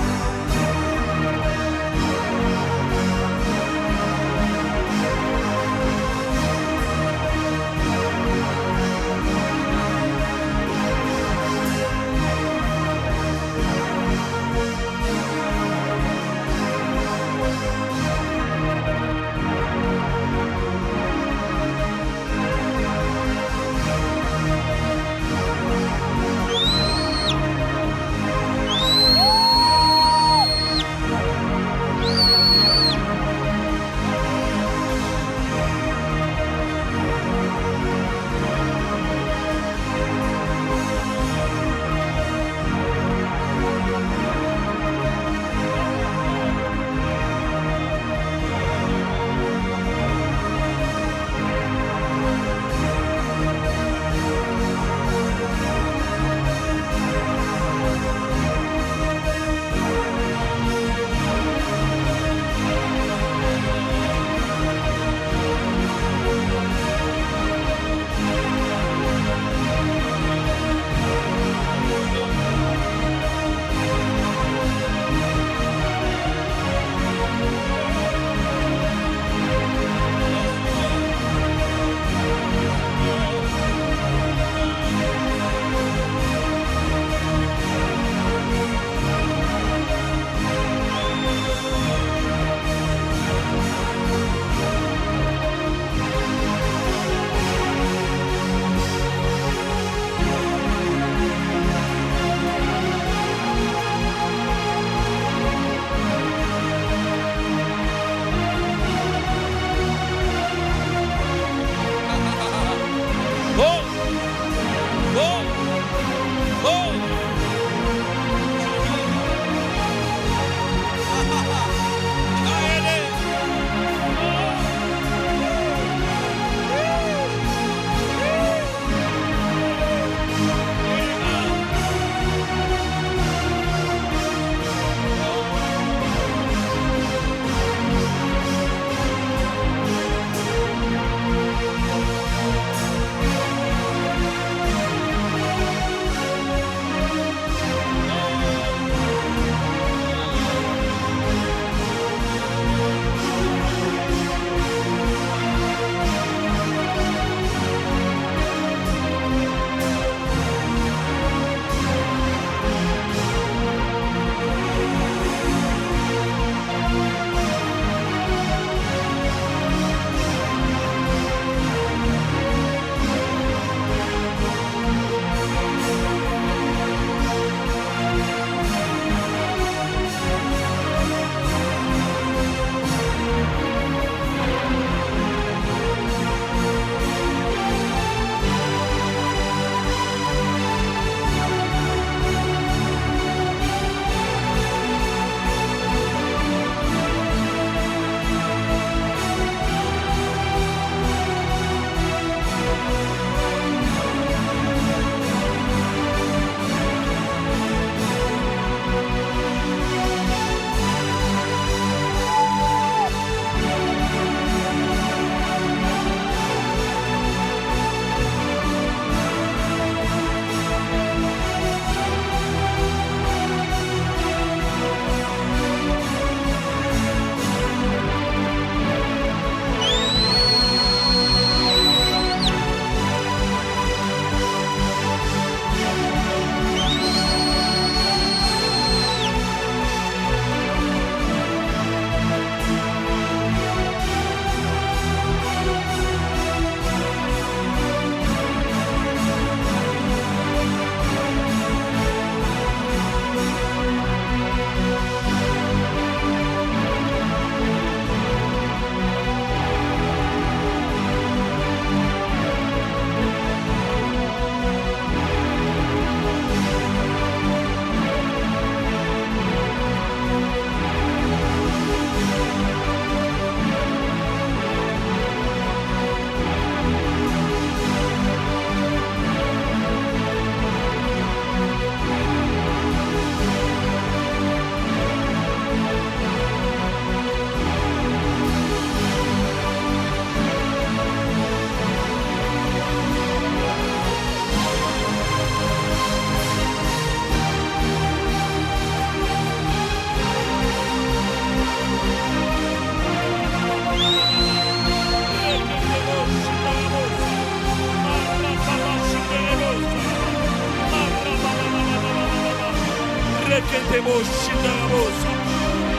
Shindabosa,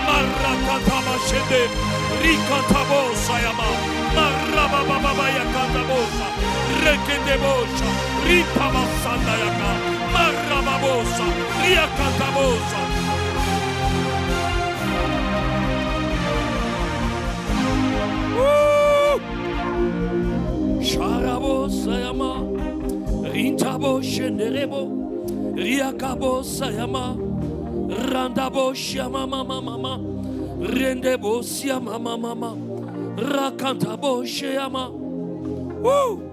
Marakataboshende, Rikatabosa Yama, Marababa Yakatabosa, Rekendebosa, Ripabasanda Yaka, Marababosa, Riakatabosa. Sharabosa Yama, Rintaboshenderebo, Riakabosa Yama, Randaboshia mama mama, Rendebosia mama mama, Rakantaboshia yama. Woo!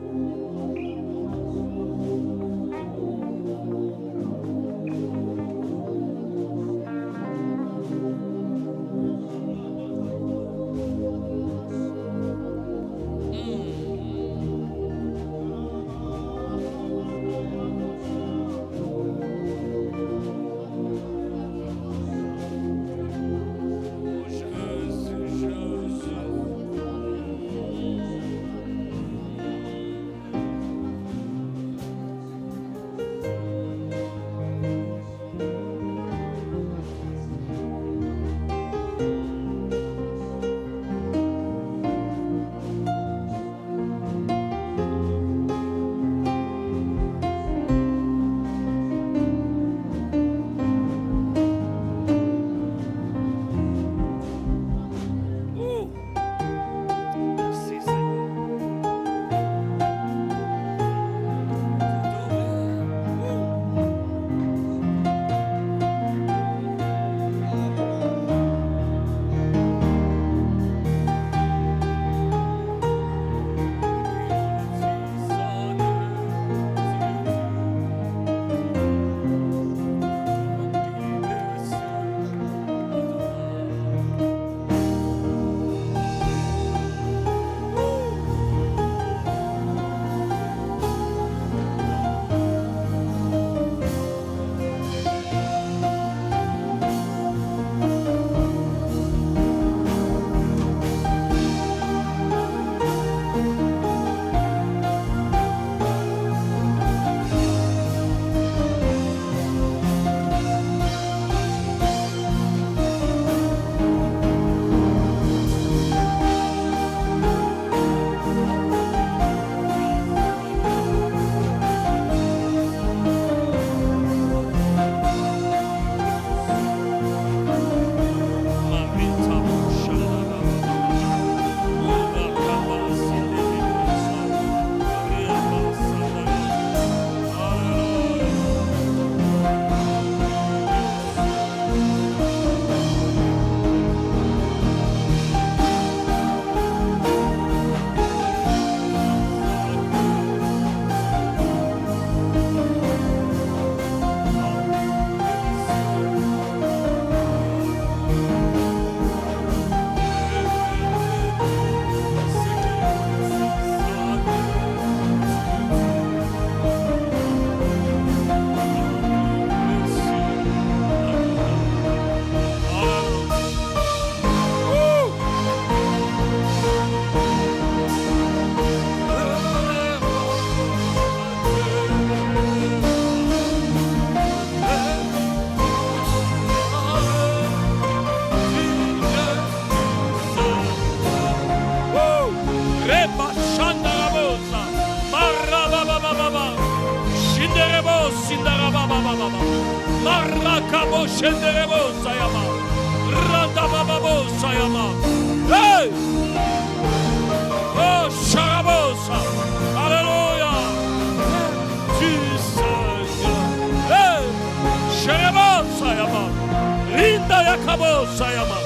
Marakabo Shenderebo Sayama, Randababo Sayama, hey! Oh, Sharabosa, Hallelujah, Jesus, hey! Sherebo Sayama, Rinda Yakabo Sayama.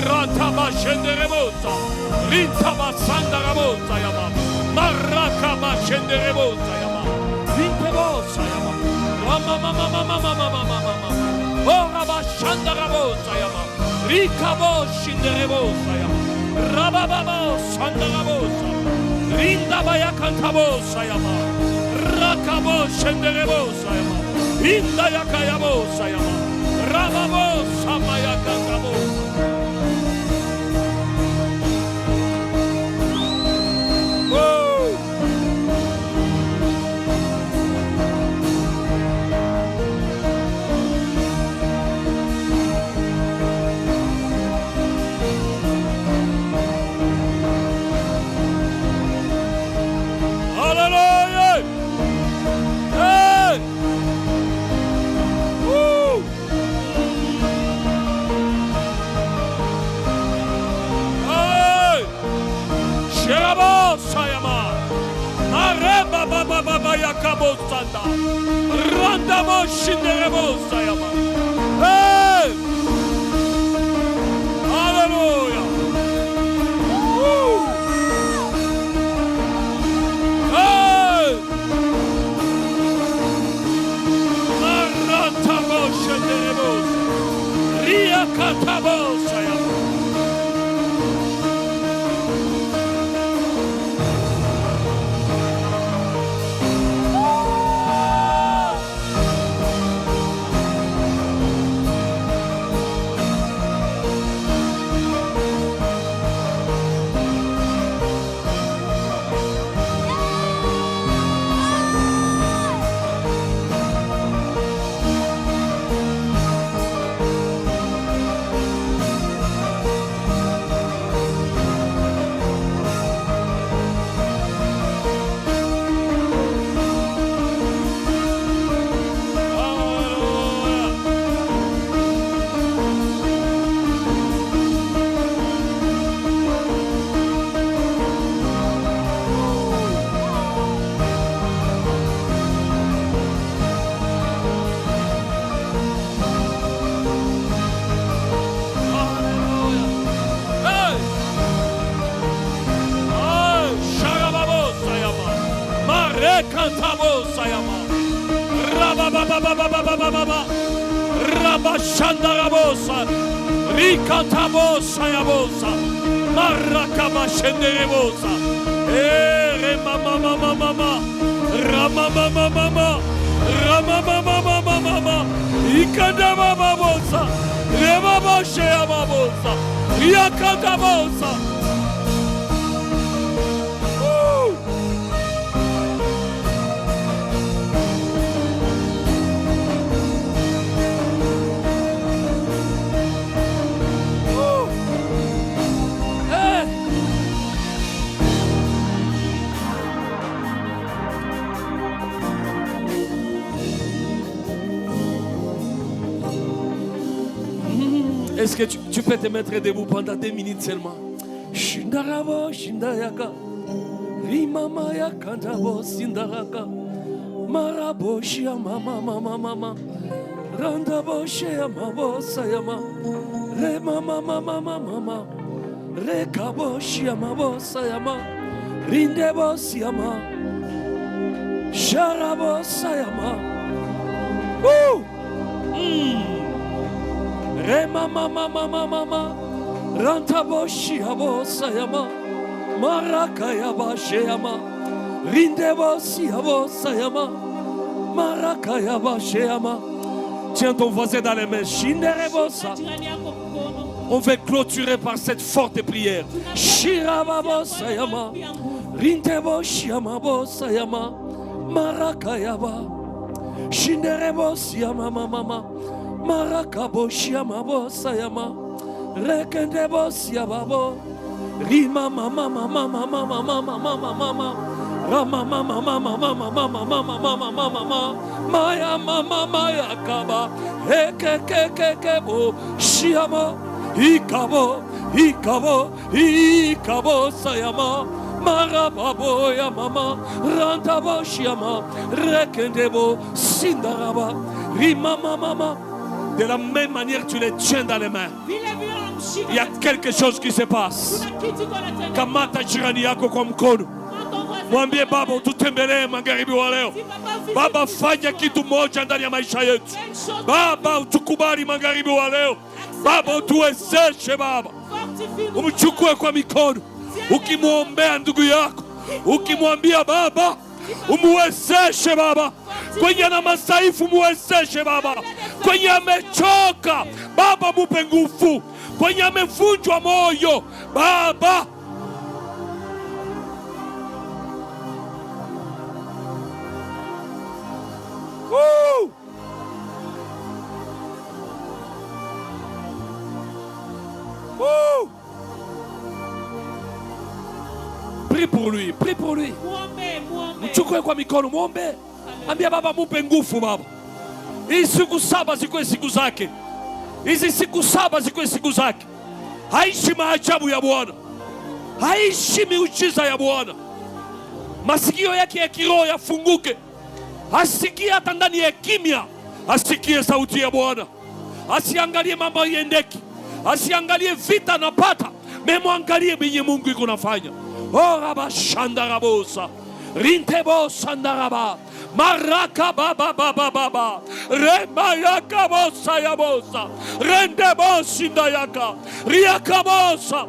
Rantaba Shenderebosa, Rintaba Sandarabosa Yama, Marakaba Shenderebosa Yama, Rintebosa Yama, Mama, Oraba Shandarabosa Yama, Rikabo Shenderebosa Yama, Rabababo Sandarabosa. Rinda Bayakantabosa Yama. Rakabo Shenderebosa Yama. Inda Yakayabosa Yama. Rababo Samayakantabosa. Randamo Shinderebosa Yama. Hey! Hallelujah! Woo! Hey! Marantamo Shinderebosa. Ria Katabosa Yama. Rabashandarabosa, Rikatabosa Yabosa, Marakaba Shenderebosa, Mama Mama Mama, Rama Mama Mama, Rama Mama Mama Mama, Ikadama Babosa, Rema Bashea Babosa, Yakatabosa. Est-ce que tu peux te mettre debout pendant 2 minutes seulement? Shindarabo, Shindayaka, Rimamaya Kantabo, Sindaraka, Marabo, Shiama, Mama, Mama, Randabo, Shiama, Sayama, Rema, Mama, Mama, Rekabo, Shiama, Sayama, Rindebo, Siama, Sharabo, Sayama. Rema mama Rantabo Shiabo Sayama Marakayaba Sheyama Rindebo Siabo Sayama Marakayaba Sheyama. Tiens ton voisin dans les mains. Shinderebosa. On va clôturer par cette forte prière. Shirababo Sayama Rindebo Shiamabo Sayama Marakayaba Shinderebo Siama Mama Marakabo Shiamabo Sayama Rekendebo Siababo Rima Mama Mama Mama Mama Mama Mama Rama Mama Mama Mama Mama Mama Mama Mama Maya Mama Maya Kaba Ekekekebo Shiama Ikabo Ikabo Ikabo Sayama Marababo ya Mama Rantabo Shiama Rekendebo Sindaraba Rima Mama. De la même manière, tu les tiens dans les mains. Il y a quelque chose qui se passe. Kamata jirani yako kwa mkono. Mwambie Baba ututembelee magharibi wa leo. Baba fanya kitu moja ndani ya maisha yetu. Baba utukubali magharibi wa leo. Baba utuwezeshe Baba. umchukue kwa mikono, ukimwombea ndugu yako, ukimwambia Baba umuwezeshe Baba, kwenye ana madhaifu muwezeshe Baba, kwenye amechoka Baba mupe nguvu, kwenye amevunjwa moyo Baba Woo! Woo! Prie pour lui, prie pour lui. Mchukue kwa mikono, muombe. Ambia Baba mupe nguvu Baba. Hizi siku 7 zikuwe siku zake. Hizi siku 7 zikuwe siku zake. Haishi maajabu ya Bwana. Haishi miujiza ya Bwana. Masikio yake ya kiroho yafunguke. Asikie hata ndani ya kimya, asikie sauti ya Bwana. Asiangalie mambo yendeki, asiangalie vita napata, memwangalie binye Mungu iko nafanya. Oh raba shandarabosa, rintebo sandaraba, maraka baba baba baba, remayaka bosa ya bosa, rendebo sindayaka, riaka bosa.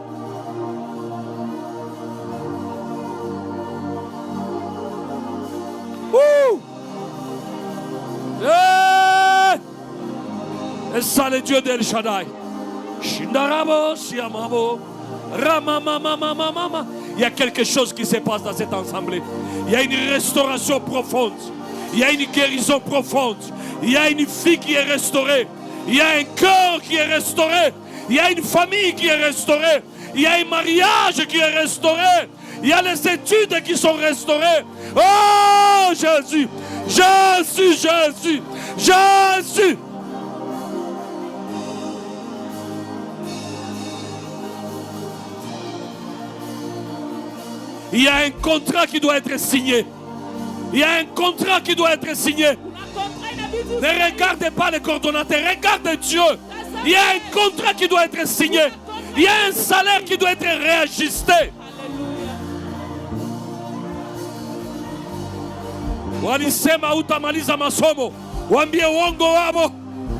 Et ça le Dieu d'El Shaddai. Shindarabo, Siamabo, Ramamamamamama. Il y a quelque chose qui se passe dans cette assemblée. Il y a une restauration profonde. Il y a une guérison profonde. Il y a une vie qui est restaurée. Il y a un cœur qui est restauré. Il y a une famille qui est restaurée. Il y a un mariage qui est restauré. Il y a les études qui sont restaurées. Oh Jésus, Jésus, Jésus, Jésus. Il y a un contrat qui doit être signé. Il y a un contrat qui doit être signé. Ne regardez pas les coordonnateurs, regardez Dieu. Il y a un contrat qui doit être signé. Il y a un salaire qui doit être réajusté. Walisema utamaliza masomo, waambie uongo wao.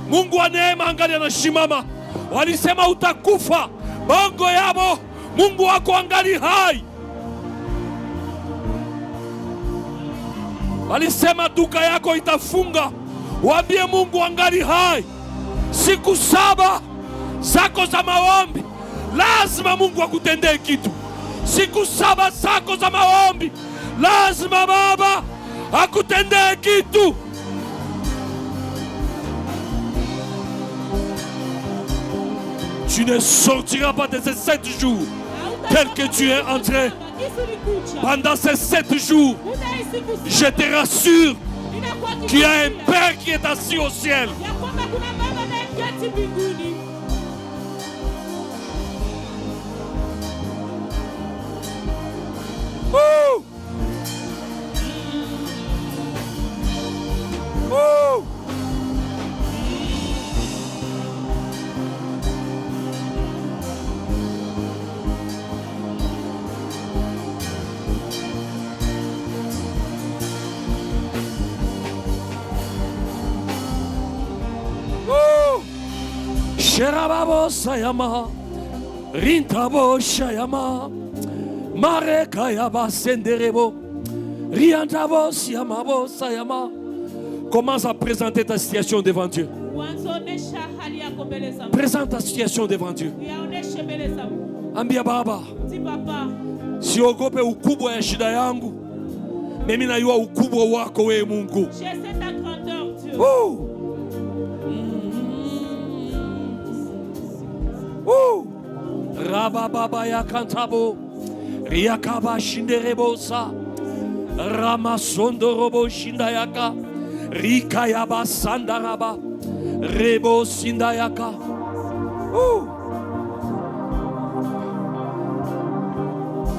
Mungu wa neema angali anasimama. Walisema utakufa, bongo yao. Mungu wako angali hai. Walisema duka yako itafunga, waambie Mungu angali hai. Siku 7 zako za maombi, lazima Mungu akutendee kitu. Siku 7 zako za maombi, lazima Baba akutendee kitu. Tu ne sortiras pas de ces 7 jours tel que tu es entré. Pendant ces 7 jours, je te rassure qu'il y a un Père qui est assis au ciel. Oh! Oh! Oh! Sherababo sayama, rintabo shayama, mareka yaba senderebo, riantabo siamabo sayama. Commence à présenter ta situation devant Dieu. Présente ta situation devant Dieu. Ambia Baba, siogope ukubwa ya shida yangu, mimi najua ukubwa wako wewe Mungu. Raba baba ya kantabo, riakaba shinderebosa, ramasondo robo shindayaka. Rika yaba sandaraba, rebo sindayaka.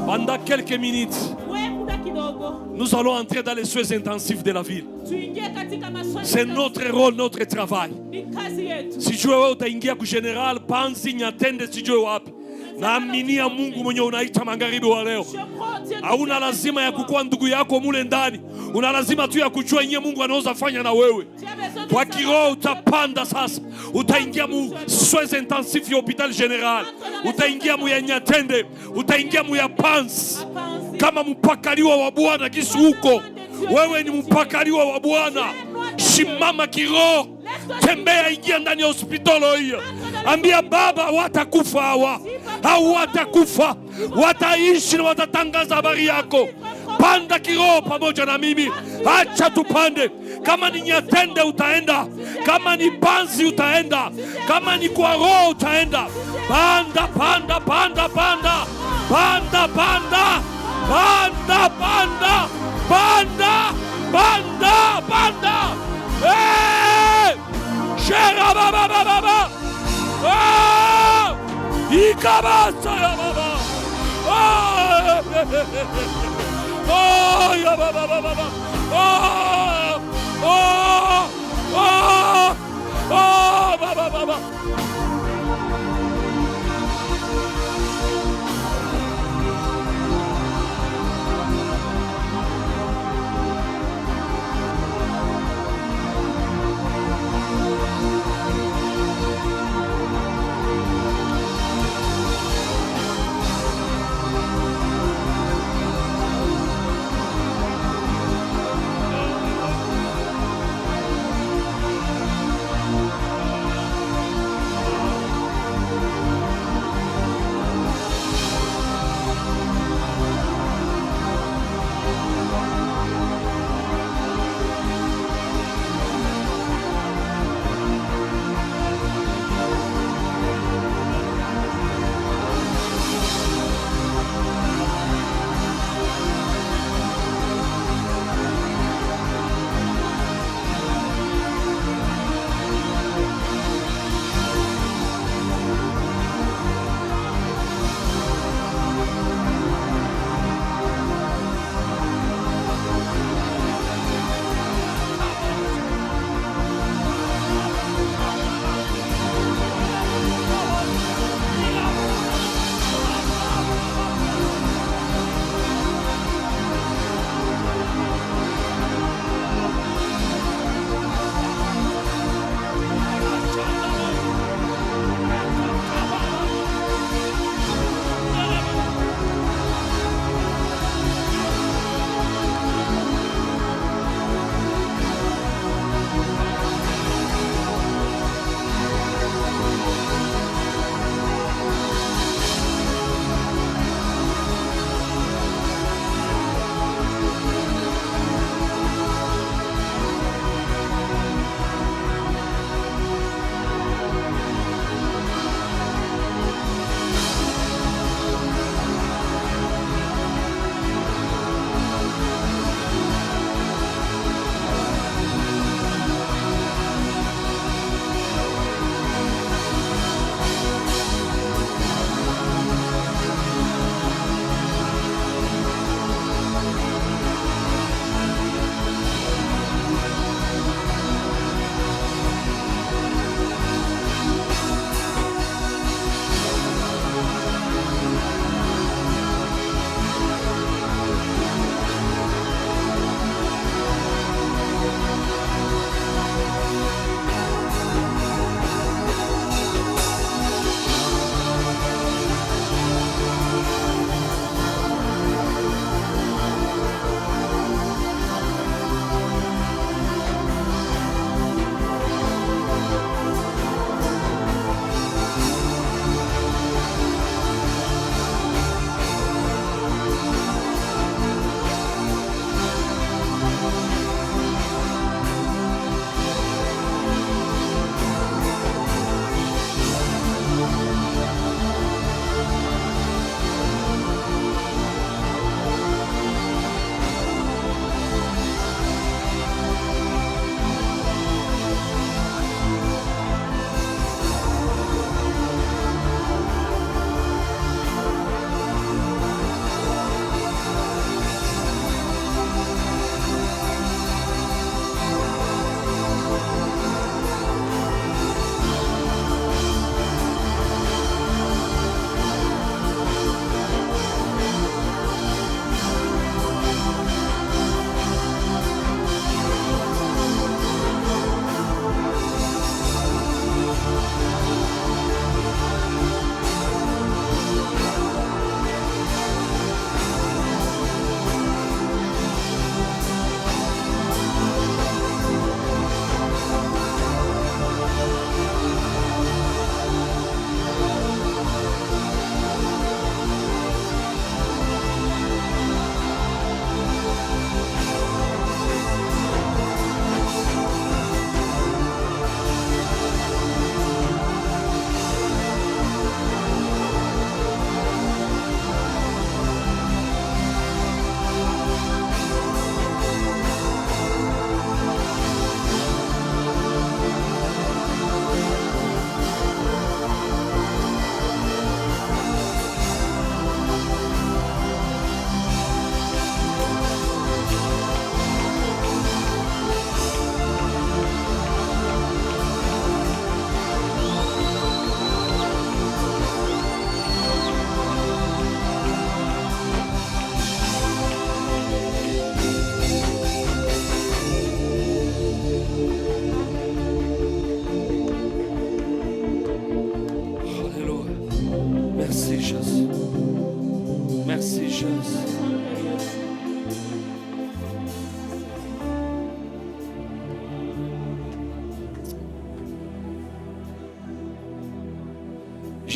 Pendant quelques minutes, nous allons entrer dans les soins intensifs de la ville. C'est notre rôle, notre travail. Si tu es au général, pense nyatende si tu es wapi. Naaminia Mungu mwenye unaita magharibi wa leo. Hauna lazima ya kukuwa ndugu yako mule ndani. Una lazima tu ya kujua yeye Mungu anaweza fanya na wewe. Kwa kiroho utapanda sasa. Utaingia mu soins intensifs ya hospital general. Utaingia mu ya Nyatende. Utaingia mu ya Pans. Kama mpakaliwa wa Bwana kisi huko. Wewe ni mpakaliwa wa Bwana. Shimama kiroho. Tembea, ingia ndani ya hospitali hiyo. Ambia Baba, watakufa hawa. Hawatakufa. Wataishi na watatangaza habari yako. Panda kiroho pamoja na mimi. Acha tupande. Kama ni Nyatende utaenda. Kama ni Panzi utaenda. Kama ni kwa roho utaenda. Panda, panda, panda, panda. Panda, panda. Panda, panda. Panda, panda, panda. Hey! Shera baba baba baba. Oh! Ikabasa ya baba. Oh! Oh ya baba baba. Oh! Oh! Oh! Oh baba baba.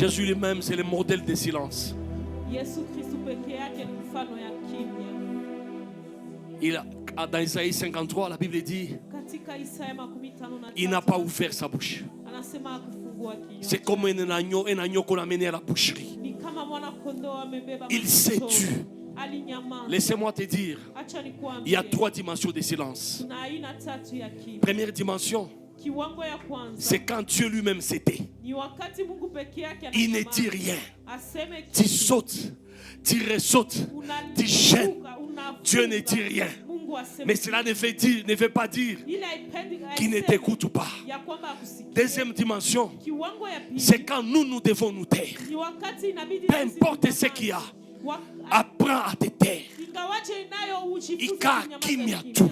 Jésus lui-même, c'est le modèle de silence. Yesu Kristo peke yake ni mfano ya kimya. Dans Isaïe 53, la Bible dit, Katika Isaya 53 il n'a pas ouvert sa bouche. anasema hakufungua kinywa. C'est comme un agneau qu'on a mené à la boucherie. Ni kama mwana kondoo amebeba Il s'est mtoto. tu. Alinyamaza. Laissez-moi te dire, Acha nikwambie. il y a 3 dimensions de silence. Kuna aina tatu ya kimya. Première dimension, Kiwango ya kwanza c'est quand Dieu lui-même s'était. ni wakati Mungu peke yake Il ne ananyamaza. dit rien. Aseme Tu kitu. sautes, tu ressautes, Unalipuka, tu gênes. unafunga. Dieu ne dit rien. Mungu aseme Mais kitu. cela ne veut pas dire Ila haipendi- qu'il ne haisemi t'écoute pas. ya kwamba hakusikii. Deuxième dimension, Kiwango ya pili c'est quand nous devons nous taire. ni wakati inabidi Peu sisi importe tunyamaze. ce qu'il y a, Wa- apprends à te taire. ingawaje inayo ujifunze Ika kunyamaza kimya kimya. tu.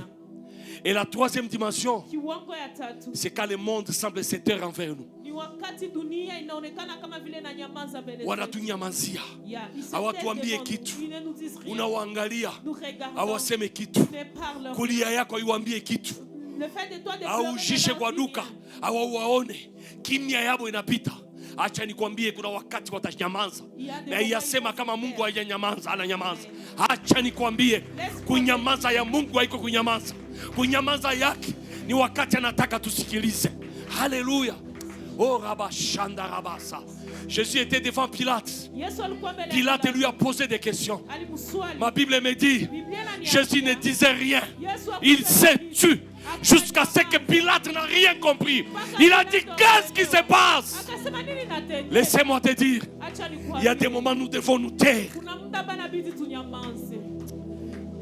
Et la troisième dimension, Kiwango ya tatu c'est quand le monde semble se taire envers nous. ni wakati dunia inaonekana kama vile inanyamaza mbele zetu. Wanatunyamazia, Yeah, ils se hawatuambie taisent devant kitu. nous. Ils ne nous disent rien. unawaangalia, Nous regardons. hawaseme kitu. Ne parlent Kulia yako haiwaambie kitu. Le fait de toi de Haujishe pleurer kwa devant duka, Dieu. hawawaone. Kimya yabo inapita. Acha nikwambie, kuna wakati watanyamaza. Na yasema kama Mungu hajanyamaza, ananyamaza. Acha nikwambie, kunyamaza ya Mungu haiko kunyamaza. Kunyamaza yake ni wakati anataka tusikilize. Haleluya. Oh rabashanda rabasa. Jésus était devant Pilate. Yesu alikuwa mbele ya Pilate Pilato. lui a posé des questions. Alimswali. Ma Bible me dit, Biblia inaniambia, Jésus ne disait rien. Yesu Il hakusema s'est kitu. tu jusqu'à ce que Pilate n'a rien compris. Il a dit, qu'est-ce qui se passe? Akasema nini natendeka? Laissez-moi te dire, Acha il y a nikwambie. des moments où nous devons nous taire. Kuna muda banabidi tunyamaze.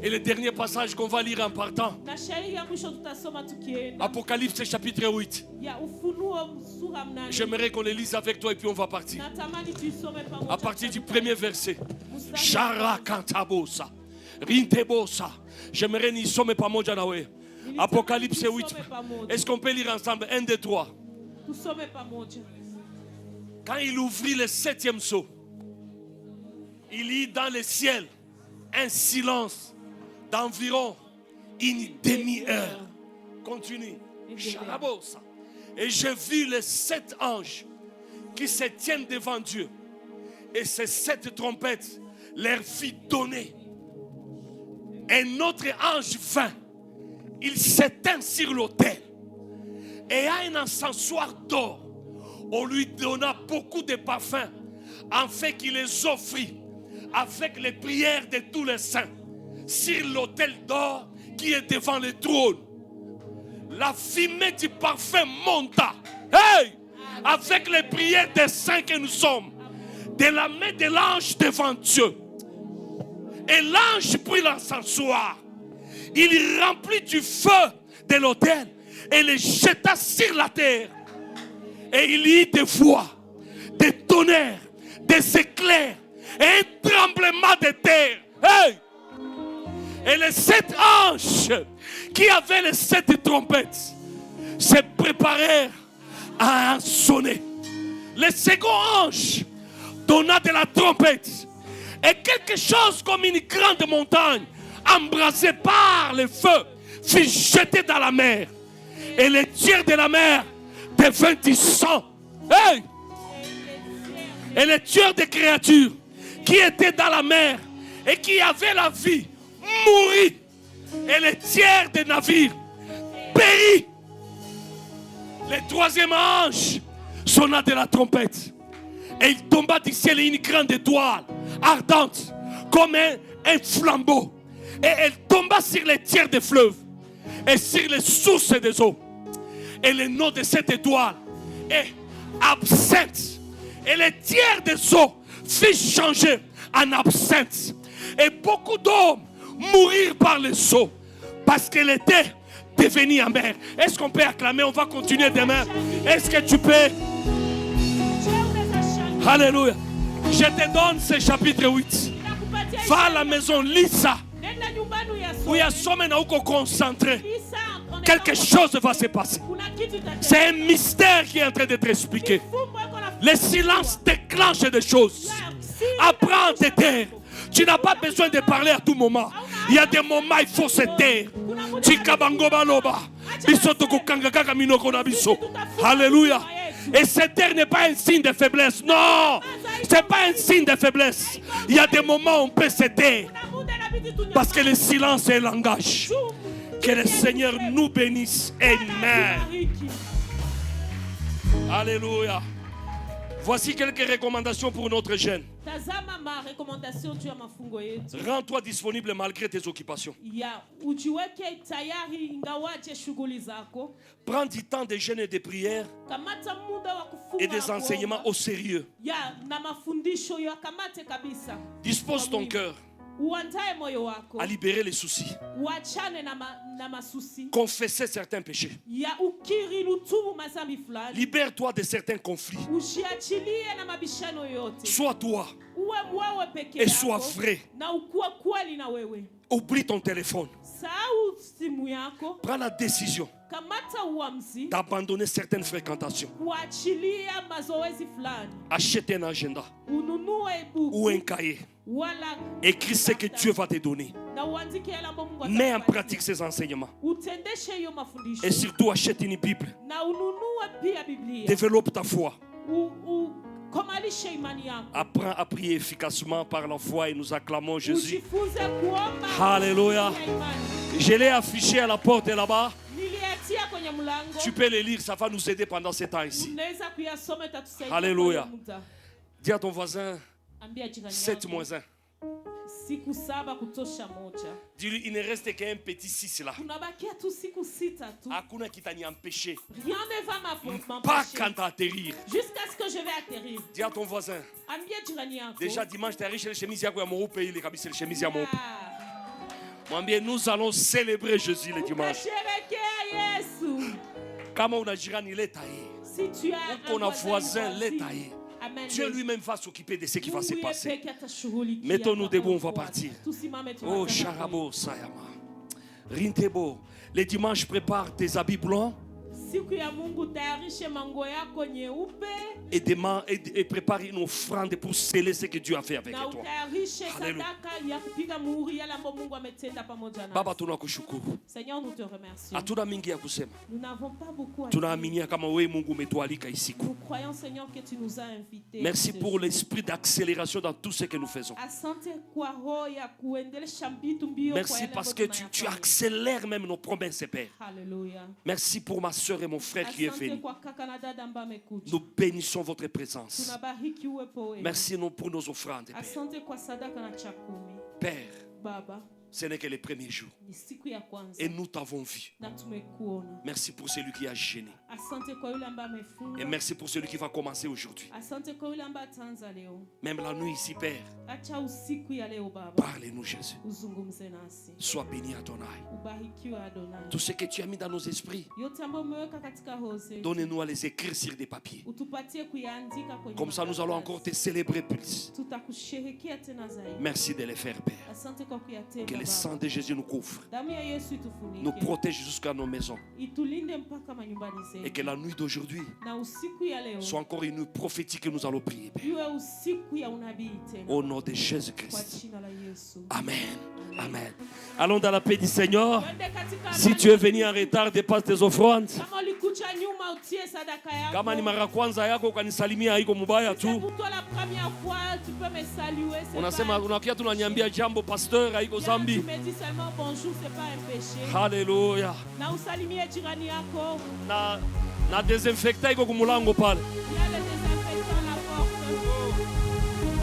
Et le dernier passage qu'on va lire en partant, Na shairi ya mwisho tutasoma tukienda Apocalypse chapitre 8. ya Ufunuo sura 8. J'aimerais qu'on le lise avec toi et puis on va partir. Natamani tuisome pamoja. À partir du premier verset. Mstari wa Shara kantabosa. Rintebosa. J'aimerais n'y sommes pas moja nawe. Apocalypse 8. Est-ce qu'on peut lire ensemble? 1, 2, 3. Tusome pamoja. Quand il ouvrit le 7e sceau, il y eut dans le ciel un silence d'environ une demi-heure. Continue. Chalabosa. Et je vis les 7 anges qui se tiennent devant Dieu. Et ces 7 trompettes leur fit donner. Un autre ange vint. Il s'éteint sur l'autel. Et à un encensoir d'or, on lui donna beaucoup de parfums, afin qu'il les offrit avec les prières de tous les saints sur l'autel d'or qui est devant le trône. La fumée du parfum monta, hey, avec les prières des saints que nous sommes, de la main de l'ange devant Dieu. Et l'ange prit l'encensoir, il remplit du feu de l'autel et le jeta sur la terre. Et il y eut des voix, des tonnerres, des éclairs et un tremblement de terre. Hey! Et les 7 anges qui avaient les 7 trompettes se préparèrent à sonner. Le second ange donna de la trompette et quelque chose comme une grande montagne embrasée par le feu fut jetée dans la mer. Et le tiers de la mer devint du sang. Hey! Et les tueurs des créatures qui étaient dans la mer et qui avaient la vie mourit. Et les tiers des navires périt. Le troisième ange sonna de la trompette. Et il tomba du ciel une grande étoile ardente comme un flambeau. Et elle tomba sur les tiers des fleuves et sur les sources des eaux. Et le nom de cette étoile est absinthe. Et les tiers des eaux furent changés en absinthe. Et beaucoup d'hommes mourirent par les eaux parce qu'elle était devenue amère. Est-ce qu'on peut acclamer? On va continuer demain. Est-ce que tu peux? Alléluia. Je te donne ce chapitre 8. Va à la maison, lis ça. Nenda nyumbani uyasome. Uyasome na uko concentré. Lisa, on est Quelque kama- chose va se passer. Kuna kitu itatendeka. C'est un mystère qui est en train d'être expliqué. Fumbo iko na- Le silence déclenche des choses. Apprends à te taire. Tu n'as pas besoin de parler à tout moment. Il y a des moments il faut se taire. Chikabango baloba. Biso toko kanga kaka minoko na biso. Alléluia. Et cette terre n'est pas un signe de faiblesse. Non, c'est pas un signe de faiblesse. Il y a des moments où on peut se taire parce que le silence est un langage. Que le Seigneur nous bénisse. Amen. Alléluia. Voici quelques recommandations pour notre jeune. Tazama marekomandasyon juu ya mafungo yetu. Rends-toi disponible malgré tes occupations. Ya ujiweke tayari ingawaje shughuli zako. Prends du temps de jeûne et de prière Kamata muda wa kufunga et des na enseignements kuomba. au sérieux. Ya na mafundisho ya kamate kabisa. Dispose ton cœur Uandae moyo wako. à libérer les soucis. Uachane na masusi. Confesser certains péchés. Ya ukiri lutubu mazambi fulani. Libère-toi de certains conflits. Ujiachilie na mabishano yote. Sois toi Uwe wewe peke et yako. sois vrai. Na ukuwa kweli na wewe. Oublie ton téléphone. Sahau simu yako. Prends la décision Kamata uamuzi. d'abandonner certaines fréquentations. Kuachilia mazoezi fulani. Achète un agenda Ununue buku. ou un cahier. Wala Écris ce que Dieu va te donner. na uandike yale ambayo Mungu Mets en atakupatia. pratique ces enseignements. Utendeshe hiyo mafundisho. Et surtout, achète une Bible. Na ununue pia Biblia. Développe ta foi. Komalishe imani yako. Apprends à prier efficacement par la foi et nous acclamons Jésus. Ujifunze kuomba. Alléluia. kupitia imani. Je l'ai affiché à la porte là-bas. Niliatia kwenye mlango. Tu peux les lire, ça va nous aider pendant ce temps ici. Unaweza kuyasoma itatusaidia. Alléluia. kwa muda. Dis à ton voisin, Ambia jirani 7 yako. moins 1. Siku 7 kutosha moja. Dis-lui, il ne reste qu'un petit 6 là. Unabakia tu siku 6 tu. Hakuna kitaniempêcher. Rien ne va m'empêcher. Pas quand atterrir. Jusqu'à ce que je vais atterrir. Dis à ton voisin, Ambia jirani yako. déjà dimanche, tu as riche les chemises yako ya mweupe ile kabisa, les chemises ya mweupe. Ah. Mwambie, nous allons célébrer Jésus le dimanche. Utasherekea Yesu. Kama una jirani leta ye. Si tu as Uko na voisin leta ye. Amen. Dieu lui-même va s'occuper de ce qui va se Mungu passer. yeye peke atashughulikia. Mettons-nous debout, on va mambo partir. yako. Tusimame Oh, tuanze na Charabo Sayama. Rintebo. Les dimanches, prépare tes habits blancs siku ya Mungu, tayarishe mango yako nyeupe et prépare une offrande pour sceller ce que Dieu a fait avec na toi. utayarishe Hallelujah. sadaka ya kupiga muhuri yale ambayo Mungu ametenda pamoja nasi. Baba, tunakushukuru. Seigneur, nous te remercions. Hatuna mingi ya kusema. Nous n'avons pas beaucoup à dire. Tunaaminia kama wewe Mungu umetualika ici. Nous croyons, Seigneur, que tu nous as invités. Merci ce pour jour. l'esprit d'accélération dans tout ce que nous faisons. Asante kwa roho ya kuendelesha vitu mbio kwa Merci yale parce ambayo que tu tunayafanya. accélères même nos promesses, Père. Hallelujah. Merci pour ma soeur et mon frère qui est Asante venu. kwa kaka na dada ambao amekuja. Nous bénissons votre présence. Tunabariki uwepo wenu. Merci nous pour nos offrandes, Père. Asante kwa sadaka na chakumi. Père, Baba, ce n'est que les premiers jours. ni siku ya kwanza Et nous t'avons vu. na tumekuona. Merci pour celui qui a gêné. Asante kwa yule ambaye amefunga. Et merci pour celui qui va commencer aujourd'hui. Asante kwa yule ambaye ataanza leo. Même la nuit ici, Père. Acha usiku ya leo Baba, Parle-nous, Jésus. uzungumze nasi. Sois béni Adonai. Ubarikiwe Adonai. Tout ce que tu as mis dans nos esprits, Yote ambayo umeweka katika roho zetu, donne-nous à les écrire sur des papiers. utupatie kuyaandika kwenye Comme ça, nous allons makaratasi. encore te célébrer plus. Tutakusherehekea tena zaidi. Merci de les faire, Père. Asante kwa kuyatenda Que le Baba. sang de Jésus nous couvre, Damu ya Yesu nous itufunike. protège jusqu'à nos maisons. Itulinde mpaka manyumbani Et que zetu. la nuit d'aujourd'hui Na usiku ya leo soit encore une nuit prophétique que nous allons prier, Père. iwe usiku ya unabii tena. Au nom de Kwa Jésus-Christ. jina la Yesu. Amen. Amen. Allons dans la paix du Seigneur. Twende katika Si amani. tu es venu en retard, dépasse tes offrandes. Kama ulikuja nyuma utie sadaka yako. Kama ni mara kwanza yako ukanisalimia haiko mubaya C'est tu. pour toi la première fois, tu peux me saluer. c'est Unasema pas- unakia tunaniambia jambo pasteur haiko Bien, zambi. tu me dis seulement bonjour, c'est pas un péché. Haleluya. Na usalimie jirani yako. Na desinfecta iko kumulango pale. Il y a